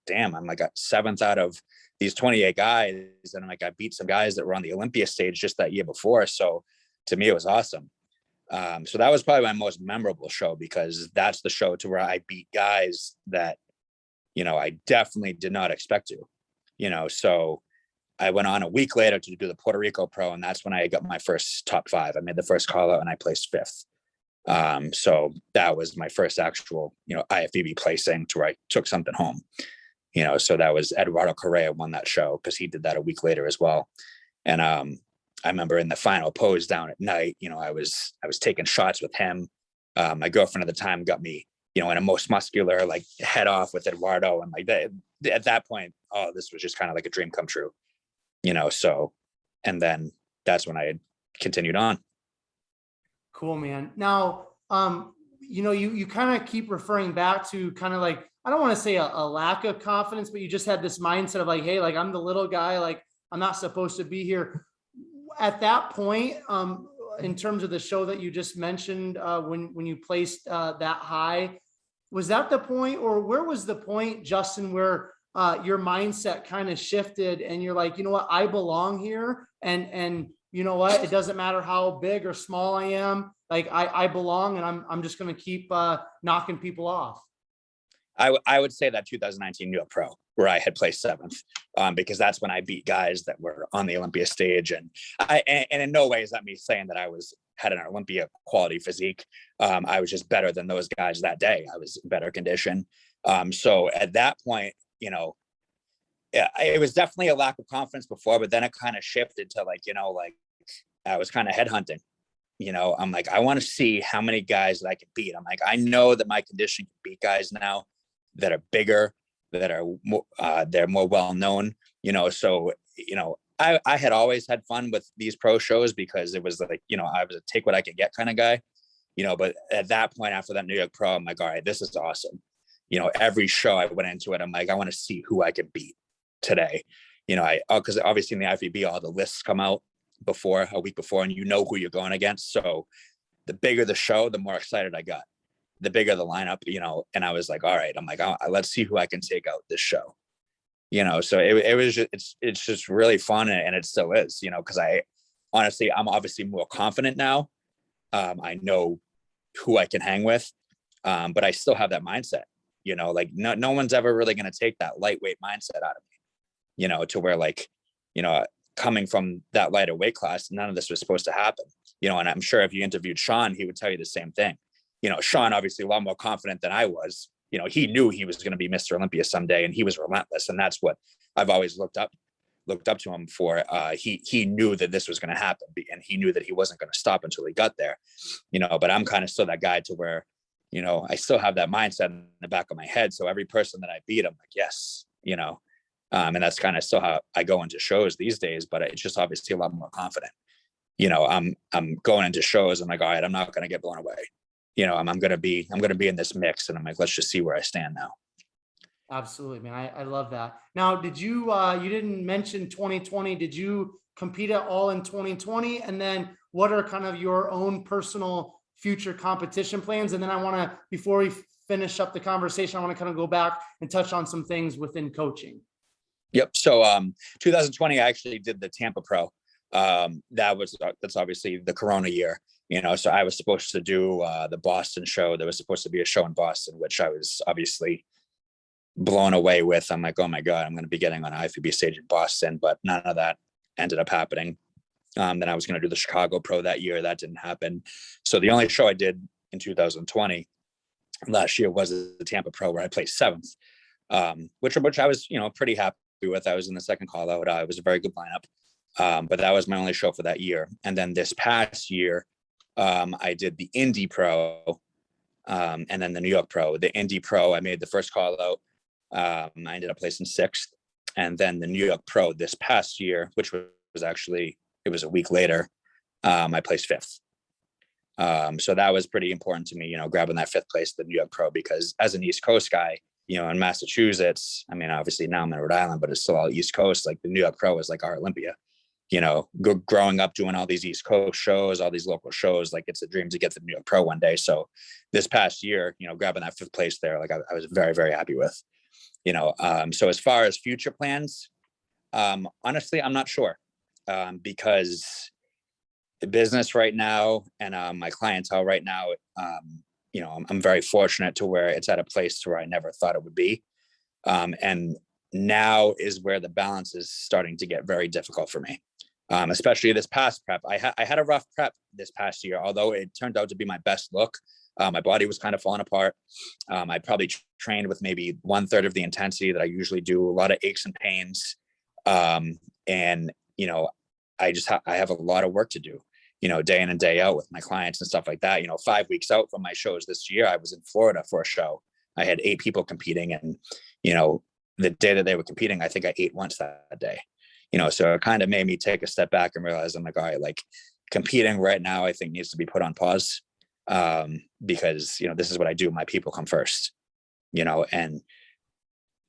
damn, I'm like, got 7th out of these 28 guys. And I'm like, I beat some guys that were on the Olympia stage just that year before. So to me, it was awesome. So that was probably my most memorable show because that's the show to where I beat guys that, I definitely did not expect to, so I went on a week later to do the Puerto Rico Pro, and that's when I got my first top 5. I made the first call out and I placed 5th. So that was my first actual, IFBB placing to where I took something home, so that was Eduardo Correa won that show because he did that a week later as well. And I remember in the final pose down at night, I was taking shots with him. My girlfriend at the time got me, in a most muscular, like head off with Eduardo. And like that, at that point, oh, this was just kind of like a dream come true, so, and then that's when I had continued on. Cool, man. Now, you kind of keep referring back to kind of like, I don't want to say a lack of confidence, but you just had this mindset of like, hey, like I'm the little guy, like I'm not supposed to be here. At that point, in terms of the show that you just mentioned, when you placed that high, was that the point, or where was the point, Justin, where your mindset kind of shifted and you're like, you know what, I belong here, and you know what, it doesn't matter how big or small I am, like I belong, and I'm just going to keep knocking people off? I would say that 2019 New York Pro, where I had placed 7th, because that's when I beat guys that were on the Olympia stage. And in no way is that me saying that I had an Olympia quality physique. I was just better than those guys that day. I was in better condition. So at that point, it was definitely a lack of confidence before, but then it kind of shifted to like, like I was kind of headhunting. I'm like, I want to see how many guys that I can beat. I'm like, I know that my condition can beat guys now that are bigger, that are more, they're more well known, so, I had always had fun with these pro shows because it was like, I was a take what I can get kind of guy, but at that point after that New York Pro, I'm like, all right, this is awesome. Every show I went into it, I'm like, I want to see who I can beat today. Because obviously in the IFBB, all the lists come out a week before, and who you're going against. So the bigger the show, the more excited I got, the bigger the lineup, and I was like, all right, I'm like, let's see who I can take out this show. So it was just, it's just really fun, and it still is, because I'm obviously more confident now. I know who I can hang with, but I still have that mindset, like no one's ever really going to take that lightweight mindset out of me, to where like, coming from that lighter weight class, none of this was supposed to happen, and I'm sure if you interviewed Sean, he would tell you the same thing. Sean, obviously a lot more confident than I was. He knew he was going to be Mr. Olympia someday, and he was relentless. And that's what I've always looked up to him for. He knew that this was going to happen, and he knew that he wasn't going to stop until he got there, but I'm kind of still that guy to where, I still have that mindset in the back of my head. So every person that I beat, I'm like, yes, and that's kind of still how I go into shows these days, but it's just obviously a lot more confident. I'm going into shows. I'm like, all right, I'm not going to get blown away. I'm going to be in this mix, and I'm like, let's just see where I stand now. Absolutely, man. I love that. Now, did you, you didn't mention 2020. Did you compete at all in 2020? And then what are kind of your own personal future competition plans? And then I want to, before we finish up the conversation, I want to kind of go back and touch on some things within coaching. Yep. So 2020, I actually did the Tampa Pro. That's obviously the Corona year. So I was supposed to do the Boston show. There was supposed to be a show in Boston, which I was obviously blown away with. I'm like, oh my God, I'm going to be getting on IFBB stage in Boston, but none of that ended up happening. Then I was going to do the Chicago Pro that year. That didn't happen. So the only show I did in 2020 last year was the Tampa Pro, where I placed 7th, which I was, pretty happy with. I was in the second call out. It was a very good lineup. But that was my only show for that year. And then this past year, I did the Indy Pro, and then the New York Pro. The Indy Pro, I made the first call out. I ended up placing 6th. And then the New York Pro this past year, which was actually, it was a week later, I placed 5th. So that was pretty important to me, grabbing that 5th place, the New York Pro, because as an East Coast guy, in Massachusetts, I mean, obviously now I'm in Rhode Island, but it's still all East Coast. Like the New York Pro is like our Olympia. Growing up doing all these East Coast shows, all these local shows, like it's a dream to get to the New York Pro one day. So this past year, grabbing that 5th place there, like I was very, very happy with, so as far as future plans, honestly, I'm not sure, because the business right now and my clientele right now, I'm very fortunate to where it's at a place where I never thought it would be. And now is where the balance is starting to get very difficult for me. Especially this past prep. I had a rough prep this past year, although it turned out to be my best look. My body was kind of falling apart. I probably trained with maybe 1/3 of the intensity that I usually do, a lot of aches and pains. And, I have a lot of work to do, day in and day out with my clients and stuff like that. 5 weeks out from my shows this year, I was in Florida for a show. I had 8 people competing, and, the day that they were competing, I think I ate once that day. So it kind of made me take a step back and realize I'm like, all right, like competing right now, I think needs to be put on pause, because, this is what I do. My people come first, and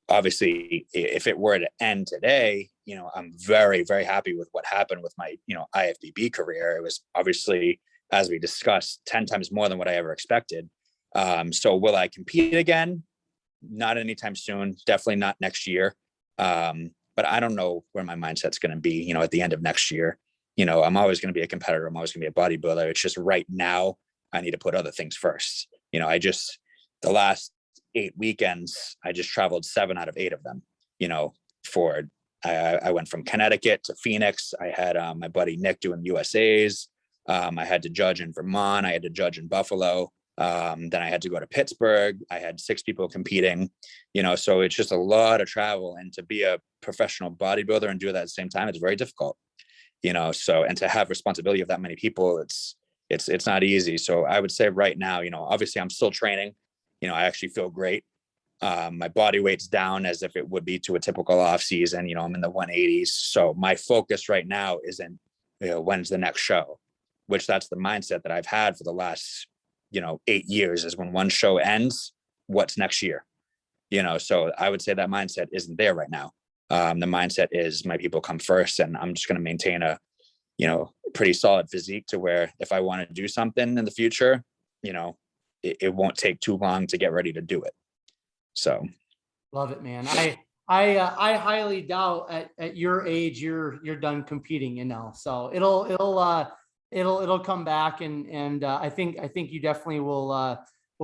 obviously if it were to end today, I'm very, very happy with what happened with my, IFBB career. It was obviously, as we discussed, 10 times more than what I ever expected. So will I compete again? Not anytime soon. Definitely not next year. But I don't know where my mindset's going to be, at the end of next year. I'm always going to be a competitor. I'm always going to be a bodybuilder. It's just right now I need to put other things first. The last 8 weekends, I just traveled 7 out of 8 of them, I went from Connecticut to Phoenix. I had my buddy Nick doing USAs. I had to judge in Vermont. I had to judge in Buffalo. Then I had to go to Pittsburgh. I had 6 people competing, so it's just a lot of travel. And to be a professional bodybuilder and do that at the same time, it's very difficult, so, and to have responsibility of that many people, it's not easy. So I would say right now, obviously I'm still training, I actually feel great. My body weight's down as if it would be to a typical off season. I'm in the 180s. So my focus right now isn't, when's the next show, which that's the mindset that I've had for the last, 8 years, is when one show ends, what's next year? So I would say that mindset isn't there right now. The mindset is my people come first, and I'm just going to maintain a, pretty solid physique to where if I want to do something in the future, it won't take too long to get ready to do it. So. Love it, man. I highly doubt at your age you're done competing, so it'll come back, and I think you definitely will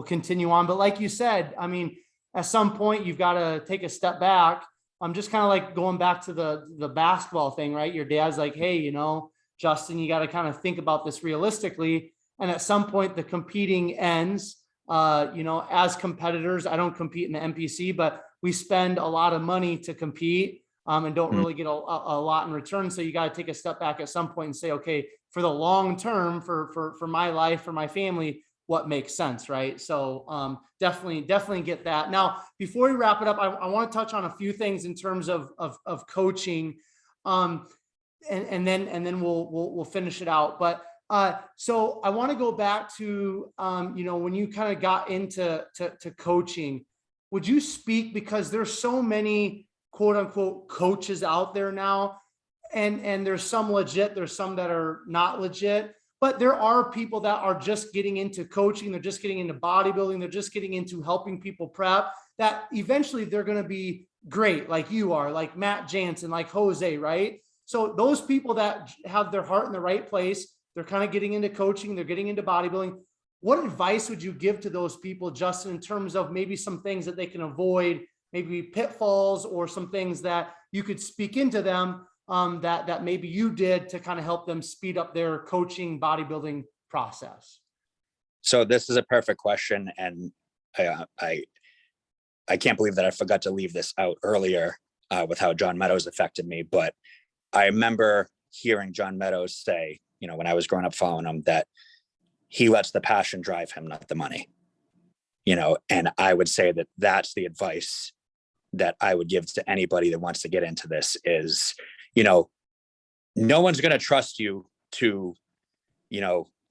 continue on. But like you said, I mean, at some point you've got to take a step back. I'm just kind of like going back to the basketball thing, right? Your dad's like, hey, Justin, you got to kind of think about this realistically. And at some point the competing ends. As competitors, I don't compete in the NPC, but we spend a lot of money to compete and don't really get a lot in return. So you got to take a step back at some point and say, okay, for the long term, for my life, for my family, what makes sense, right? So definitely get that. Now, before we wrap it up, I want to touch on a few things in terms of coaching, and then we'll finish it out. But so I want to go back to, when you kind of got into coaching, would you speak, because there's so many quote unquote coaches out there now, and there's some legit, there's some that are not legit, but there are people that are just getting into coaching. They're just getting into bodybuilding. They're just getting into helping people prep, that eventually they're going to be great. Like you are, like Matt Jansen, like Jose, right? So those people that have their heart in the right place, they're kind of getting into coaching, they're getting into bodybuilding. What advice would you give to those people, Justin, in terms of maybe some things that they can avoid, maybe pitfalls, or some things that you could speak into them that maybe you did to kind of help them speed up their coaching bodybuilding process? So this is a perfect question. And I can't believe that I forgot to leave this out earlier with how John Meadows affected me. But I remember hearing John Meadows say, when I was growing up following him, that he lets the passion drive him, not the money, and I would say that that's the advice that I would give to anybody that wants to get into this is, no one's going to trust you to,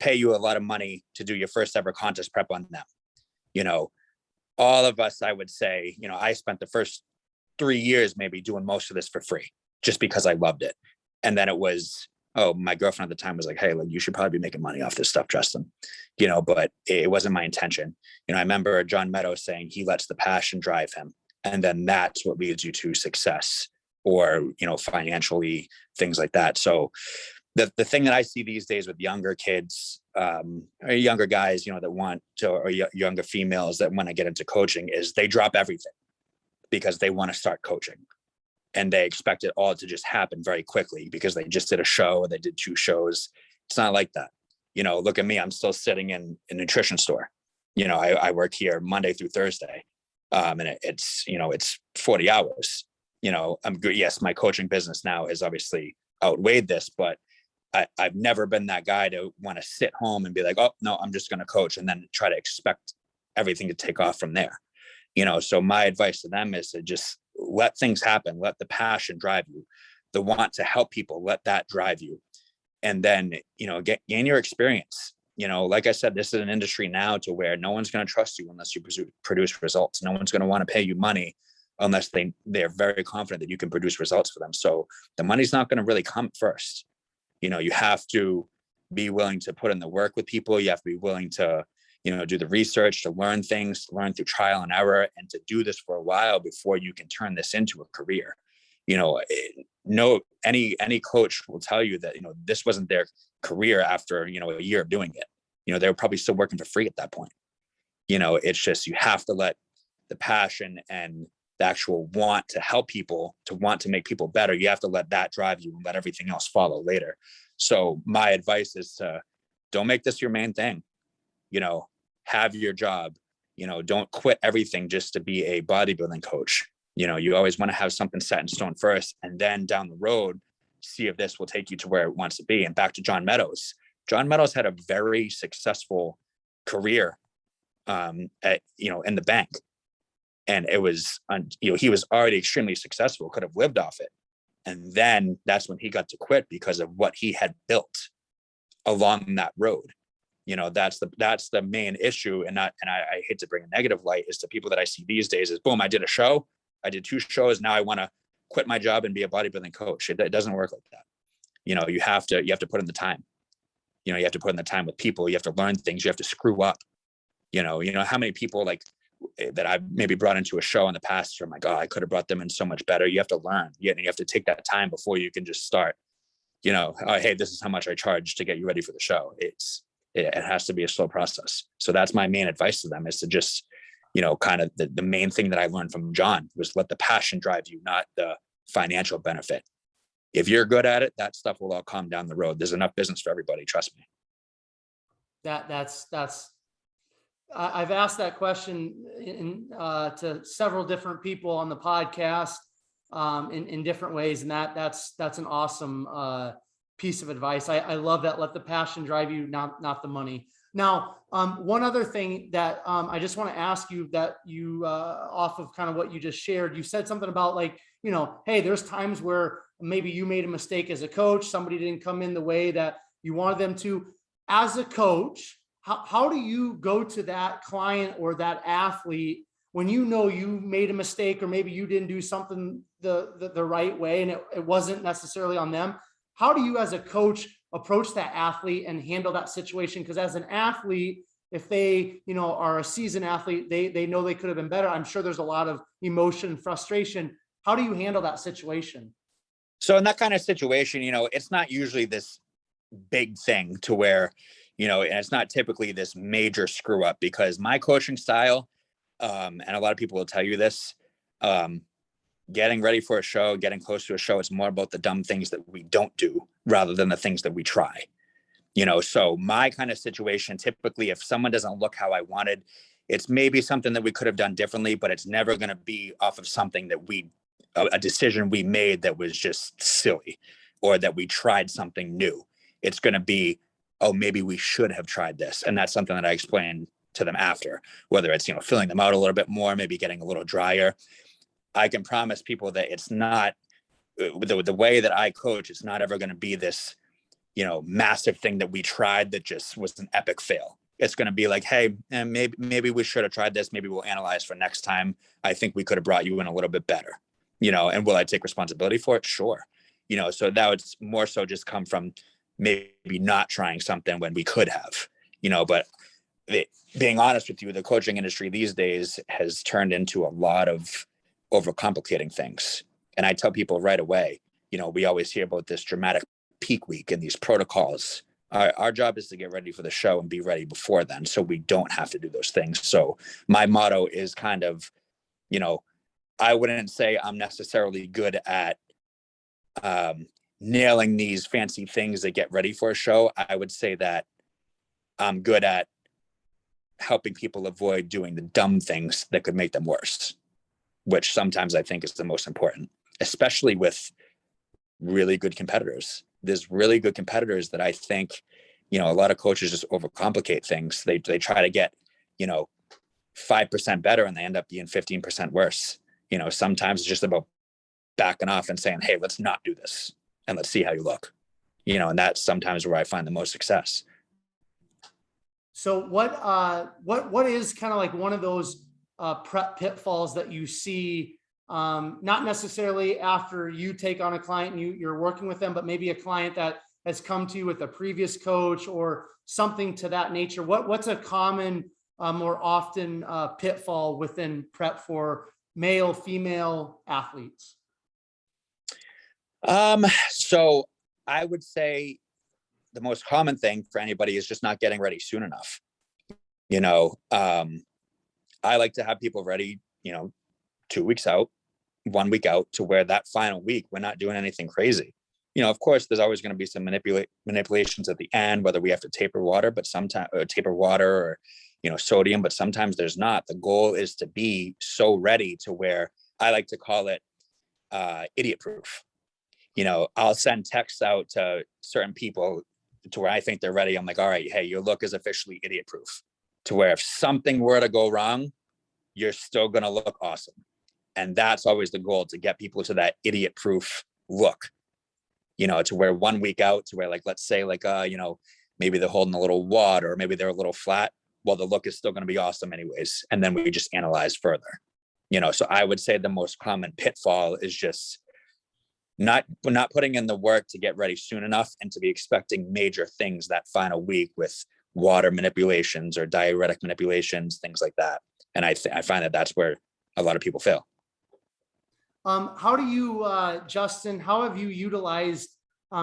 pay you a lot of money to do your first ever contest prep on them. All of us, I would say, I spent the first 3 years maybe doing most of this for free just because I loved it. And then it was, my girlfriend at the time was like, hey, like, you should probably be making money off this stuff, Justin, but it wasn't my intention. I remember John Meadows saying he lets the passion drive him. And then that's what leads you to success or, financially, things like that. So the thing that I see these days with younger kids, or younger guys, that want to, or younger females that want to get into coaching, is they drop everything because they want to start coaching. And they expect it all to just happen very quickly because they just did a show or they did 2 shows. It's not like that. Look at me. I'm still sitting in a nutrition store. I work here Monday through Thursday. And it's 40 hours. I'm good. Yes, my coaching business now has obviously outweighed this, but I've never been that guy to want to sit home and be like, oh, no, I'm just going to coach and then try to expect everything to take off from there. So my advice to them is to just let things happen. Let the passion drive you, the want to help people, let that drive you. And then, gain your experience. Like I said, this is an industry now to where no one's going to trust you unless you produce results. No one's going to want to pay you money unless they're very confident that you can produce results for them. So the money's not going to really come first. You have to be willing to put in the work with people. You have to be willing to, do the research, to learn things, to learn through trial and error, and to do this for a while before you can turn this into a career. Any coach will tell you that, this wasn't their career after, a year of doing it. They were probably still working for free at that point. It's just, you have to let the passion and the actual want to help people, to want to make people better, you have to let that drive you and let everything else follow later. So my advice is to don't make this your main thing. Have your job, don't quit everything just to be a bodybuilding coach. You always want to have something set in stone first, and then down the road, see if this will take you to where it wants to be. And back to John Meadows. John Meadows had a very successful career in the bank. And it was, he was already extremely successful, could have lived off it. And then that's when he got to quit because of what he had built along that road. That's the main issue. And I hate to bring a negative light is to people that I see these days is boom, I did a show, I did 2 shows. Now I want to quit my job and be a bodybuilding coach. It doesn't work like that. You have to put in the time. You have to put in the time with people. You have to learn things. You have to screw up. How many people like that I've maybe brought into a show in the past are like, oh, I could have brought them in so much better. You have to learn. You have to take that time before you can just start, oh, hey, this is how much I charge to get you ready for the show. It has to be a slow process. So that's my main advice to them is to just, kind of the main thing that I learned from John was let the passion drive you, not the financial benefit. If you're good at it, that stuff will all come down the road. There's enough business for everybody. Trust me. That's I've asked that question to several different people on the podcast in different ways. And that's an awesome piece of advice. I love that. Let the passion drive you, not the money. Now, one other thing that I just want to ask you that you off of kind of what you just shared, you said something about like, hey, there's times where maybe you made a mistake as a coach, somebody didn't come in the way that you wanted them to. As a coach, how do you go to that client or that athlete when you made a mistake or maybe you didn't do something the right way and it wasn't necessarily on them? How do you as a coach approach that athlete and handle that situation? Because as an athlete, if they, are a seasoned athlete, they know they could have been better. I'm sure there's a lot of emotion and frustration. How do you handle that situation? So in that kind of situation, it's not usually this big thing to where, and it's not typically this major screw up because my coaching style, and a lot of people will tell you this, getting ready for a show, getting close to a show, it's more about the dumb things that we don't do rather than the things that we try. So my kind of situation, typically, if someone doesn't look how I wanted, it's maybe something that we could have done differently, but it's never going to be off of something that a decision we made that was just silly or that we tried something new. It's going to be, oh, maybe we should have tried this. And that's something that I explain to them after, whether it's, filling them out a little bit more, maybe getting a little drier. I can promise people that it's not the way that I coach. It's not ever going to be this, massive thing that we tried that just was an epic fail. It's going to be like, hey, and maybe we should have tried this. Maybe we'll analyze for next time. I think we could have brought you in a little bit better, and will I take responsibility for it? Sure. So that would more so just come from maybe not trying something when we could have, but being honest with you, the coaching industry these days has turned into a lot of overcomplicating things. And I tell people right away, we always hear about this dramatic peak week and these protocols. Our job is to get ready for the show and be ready before then, so we don't have to do those things. So my motto is kind of, I wouldn't say I'm necessarily good at nailing these fancy things that get ready for a show. I would say that I'm good at helping people avoid doing the dumb things that could make them worse, which sometimes I think is the most important, especially with really good competitors. There's really good competitors that I think, a lot of coaches just overcomplicate things. They try to get, 5% better and they end up being 15% worse. Sometimes it's just about backing off and saying, hey, let's not do this and let's see how you look, and that's sometimes where I find the most success. So what is kind of like one of those prep pitfalls that you see, not necessarily after you take on a client and you're working with them, but maybe a client that has come to you with a previous coach or something to that nature? What's a common, more often pitfall within prep for male, female athletes? So I would say the most common thing for anybody is just not getting ready soon enough. I like to have people ready, 2 weeks out, 1 week out, to where that final week, we're not doing anything crazy. Of course, there's always going to be some manipulations at the end, whether we have to taper water, or, sodium, but sometimes there's not. The goal is to be so ready to where I like to call it idiot proof. I'll send texts out to certain people to where I think they're ready. I'm like, all right, hey, your look is officially idiot proof, to where if something were to go wrong, you're still going to look awesome. And that's always the goal, to get people to that idiot proof look, you know, to where 1 week out, to where like, let's say like, you know, maybe they're holding a little wad, or maybe they're a little flat. Well, the look is still going to be awesome anyways. And then we just analyze further, you know. So I would say the most common pitfall is just not putting in the work to get ready soon enough, and to be expecting major things that final week with water manipulations or diuretic manipulations, things like that. And I find that that's where a lot of people fail. How do you, Justin, how have you utilized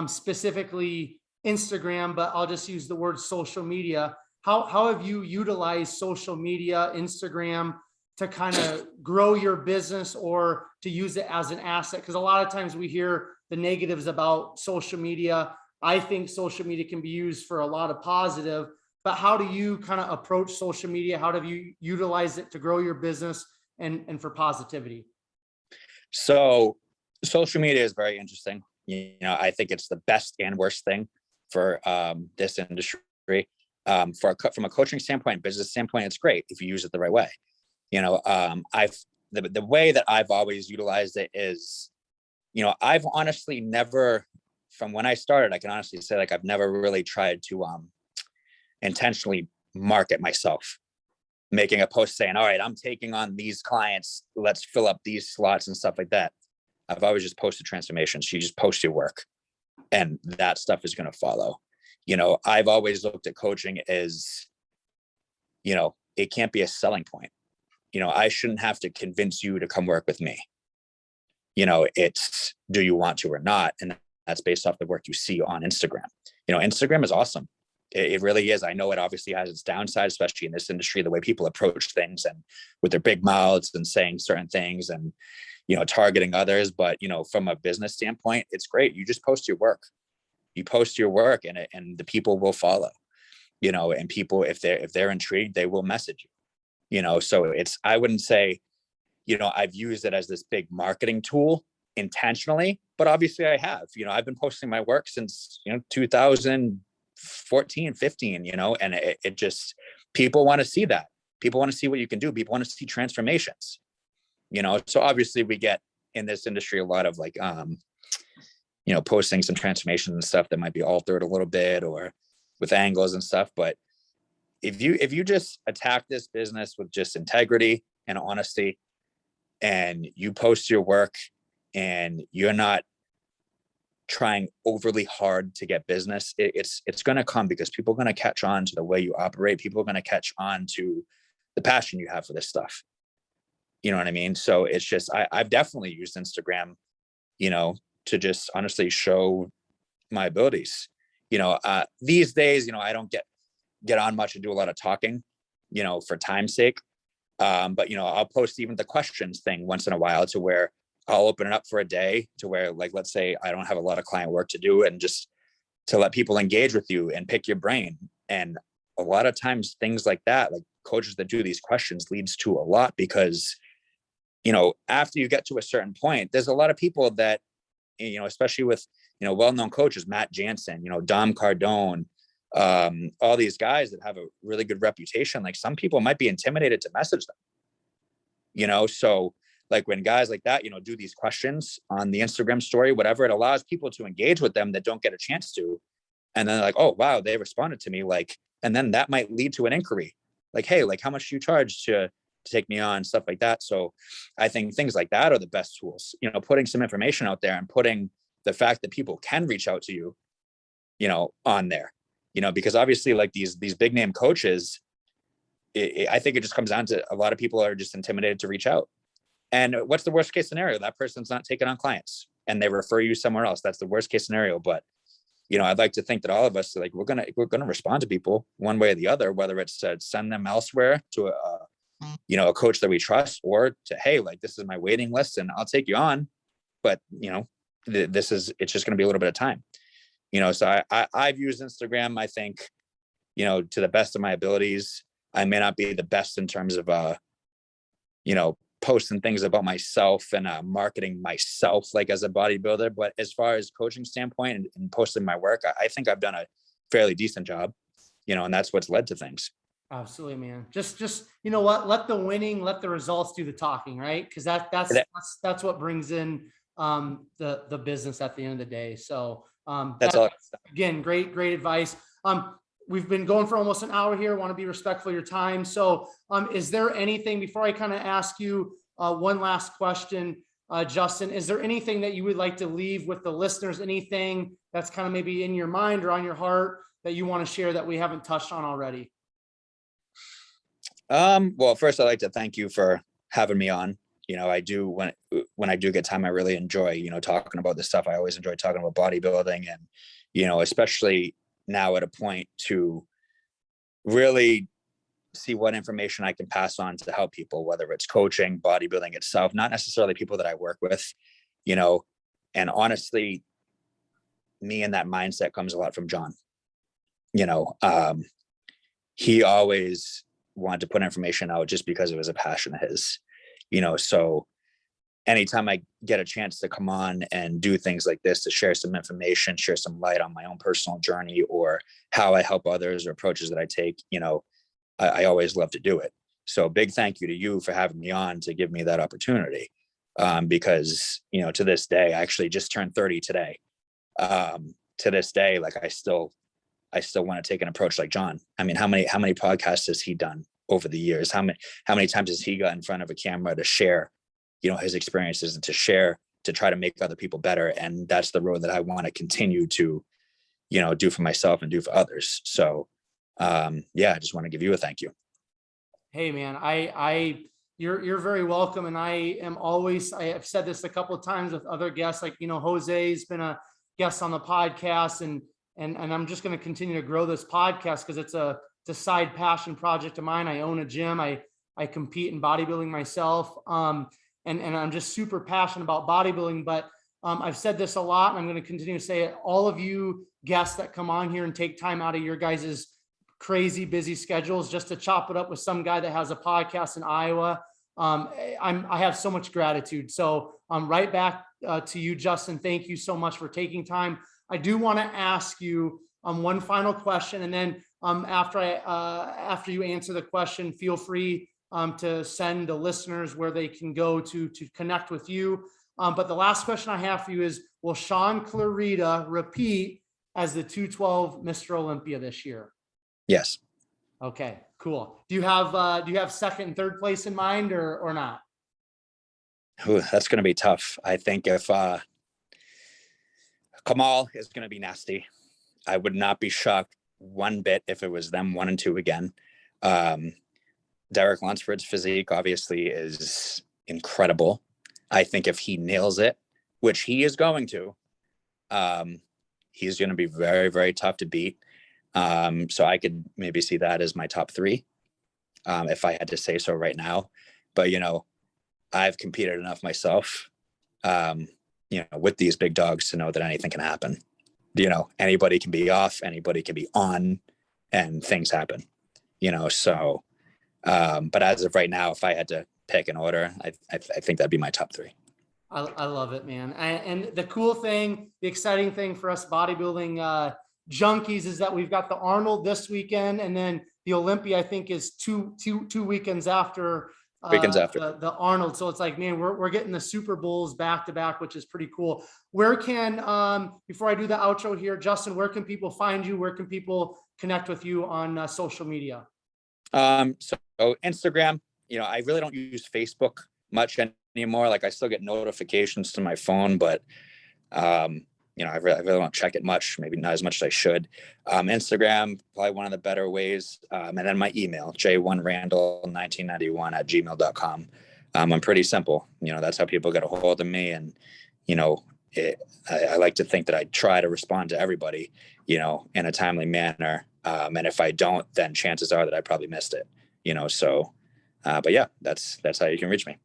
specifically Instagram, but I'll just use the word social media. How have you utilized social media, Instagram, to kind of grow your business, or to use it as an asset? Because a lot of times we hear the negatives about social media. I think social media can be used for a lot of positive, but how do you kind of approach social media? How do you utilize it to grow your business and for positivity? So social media is very interesting. You know, I think it's the best and worst thing for this industry. From a coaching standpoint, business standpoint, it's great if you use it the right way. You know, the way that I've always utilized it is, you know, I've honestly never, from when I started, I can honestly say like I've never really tried to intentionally market myself, making a post saying, all right, I'm taking on these clients, let's fill up these slots and stuff like that. I've always just posted transformations. You just post your work, and that stuff is going to follow. You know, I've always looked at coaching as, you know, it can't be a selling point. You know, I shouldn't have to convince you to come work with me. You know, it's, do you want to or not? And that's based off the work you see on Instagram. You know, Instagram is awesome. It really is. I know it obviously has its downside, especially in this industry, the way people approach things and with their big mouths and saying certain things and, you know, targeting others. But, you know, from a business standpoint, it's great. You just post your work. You post your work, and the people will follow, you know, and people, if they're intrigued, they will message you, you know. So it's, I wouldn't say, you know, I've used it as this big marketing tool intentionally, but obviously I have. You know, I've been posting my work since, you know, 2014, 15, you know, and it just, people want to see that. People want to see what you can do. People want to see transformations, you know. So obviously we get in this industry a lot of like, you know, posting some transformations and stuff that might be altered a little bit or with angles and stuff. But if you just attack this business with just integrity and honesty, and you post your work, and you're not trying overly hard to get business, it's going to come, because people are going to catch on to the way you operate. People are going to catch on to the passion you have for this stuff. You know what I mean? So it's just, I've definitely used Instagram, you know, to just honestly show my abilities. You know, these days, you know, I don't get on much and do a lot of talking, you know, for time's sake. But, you know, I'll post even the questions thing once in a while, to where I'll open it up for a day, to where, like, let's say I don't have a lot of client work to do, and just to let people engage with you and pick your brain. And a lot of times things like that, like coaches that do these questions, leads to a lot, because, you know, after you get to a certain point, there's a lot of people that, you know, especially with, you know, well-known coaches, Matt Jansen, you know, Dom Cardone, all these guys that have a really good reputation, like some people might be intimidated to message them, you know. So like when guys like that, you know, do these questions on the Instagram story, whatever, it allows people to engage with them that don't get a chance to. And then like, oh, wow, they responded to me. Like, and then that might lead to an inquiry. Like, hey, like, how much do you charge to take me on, stuff like that. So I think things like that are the best tools, you know, putting some information out there and putting the fact that people can reach out to you, you know, on there, you know, because obviously like these big name coaches, I think it just comes down to a lot of people are just intimidated to reach out. And what's the worst case scenario? That person's not taking on clients and they refer you somewhere else. That's the worst case scenario. But, you know, I'd like to think that all of us, like, we're going to respond to people one way or the other, whether it's to send them elsewhere to you know, a coach that we trust, or to, hey, like, this is my waiting list and I'll take you on. But, you know, it's just going to be a little bit of time, you know. So I've used Instagram, I think, you know, to the best of my abilities. I may not be the best in terms of, you know, posting things about myself and marketing myself, like as a bodybuilder. But as far as coaching standpoint and posting my work, I think I've done a fairly decent job, you know, and that's what's led to things. Absolutely, man. Just, you know what, let the results do the talking, right? Because that's what brings in the business at the end of the day. So That's all. again, great advice. We've been going for almost an hour here. Want to be respectful of your time. So is there anything, before I kind of ask you one last question, Justin, is there anything that you would like to leave with the listeners? Anything that's kind of maybe in your mind or on your heart that you want to share that we haven't touched on already? Well, first I'd like to thank you for having me on. You know, I do, when I do get time, I really enjoy, you know, talking about this stuff. I always enjoy talking about bodybuilding, and, you know, especially now at a point to really see what information I can pass on to help people, whether it's coaching, bodybuilding itself, not necessarily people that I work with, you know. And honestly, me and that mindset comes a lot from John. You know, he always wanted to put information out just because it was a passion of his, you know. So anytime I get a chance to come on and do things like this, to share some information, share some light on my own personal journey or how I help others or approaches that I take, you know, I always love to do it. So big thank you to you for having me on to give me that opportunity. Because, you know, to this day, I actually just turned 30 today. To this day, like I still want to take an approach like John. I mean, how many podcasts has he done over the years? How many times has he got in front of a camera to share, you know, his experiences and to try to make other people better? And that's the road that I want to continue to, you know, do for myself and do for others. So yeah, I just want to give you a thank you. Hey man, you're very welcome. And I have said this a couple of times with other guests, like, you know, Jose's been a guest on the podcast, and I'm just going to continue to grow this podcast because it's a side passion project of mine. I own a gym. I compete in bodybuilding myself. And I'm just super passionate about bodybuilding, but I've said this a lot and I'm going to continue to say it. All of you guests that come on here and take time out of your guys's crazy busy schedules just to chop it up with some guy that has a podcast in Iowa. I have so much gratitude. So right back to you, Justin. Thank you so much for taking time. I do want to ask you one final question, and then after you answer the question, feel free to send the listeners where they can go to connect with you. But the last question I have for you is: will Sean Clarita repeat as the 212 Mr. Olympia this year? Yes. Okay, cool. Do you have second and third place in mind or not? Ooh, that's going to be tough. I think if Kamal is going to be nasty, I would not be shocked one bit if it was them 1 and 2 again. Derek Lunsford's physique obviously is incredible. I think if he nails it, which he is going to, he's going to be very, very tough to beat. So I could maybe see that as my top 3, if I had to say so right now. But, you know, I've competed enough myself, you know, with these big dogs to know that anything can happen. You know, anybody can be off, anybody can be on, and things happen, you know. So, but as of right now, if I had to pick an order, I think that'd be my top 3. I love it, man. And the cool thing, the exciting thing for us bodybuilding junkies is that we've got the Arnold this weekend, and then the Olympia, I think, is two weekends after. The Arnold. So it's like, man, we're getting the Super Bowls back to back, which is pretty cool. Where can, before I do the outro here, Justin, where can people find you? Where can people connect with you on social media? So Instagram, you know, I really don't use Facebook much anymore. Like I still get notifications to my phone, but, you know, I really don't check it much, maybe not as much as I should. Instagram, probably one of the better ways. And then my email, j1randall1991@gmail.com. I'm pretty simple. You know, that's how people get a hold of me. And, you know, I like to think that I try to respond to everybody, you know, in a timely manner. And if I don't, then chances are that I probably missed it, you know. So, but yeah, that's how you can reach me.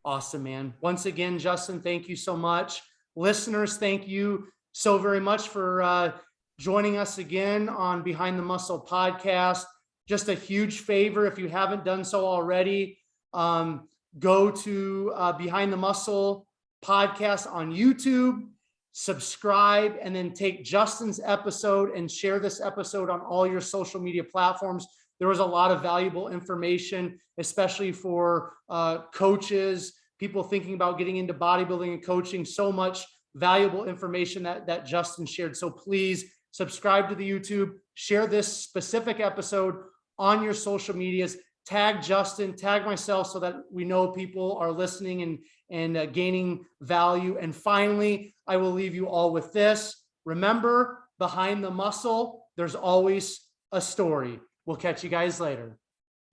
Awesome, man. Once again, Justin, thank you so much. Listeners, thank you so very much for joining us again on Behind the Muscle podcast. Just a huge favor, if you haven't done so already, go to Behind the Muscle podcast on YouTube, subscribe, and then take Justin's episode and share this episode on all your social media platforms. There was a lot of valuable information, especially for coaches, people thinking about getting into bodybuilding and coaching. So much valuable information that Justin shared. So please subscribe to the YouTube, share this specific episode on your social medias, tag Justin, tag myself, so that we know people are listening and gaining value. And finally, I will leave you all with this. Remember, behind the muscle, there's always a story. We'll catch you guys later.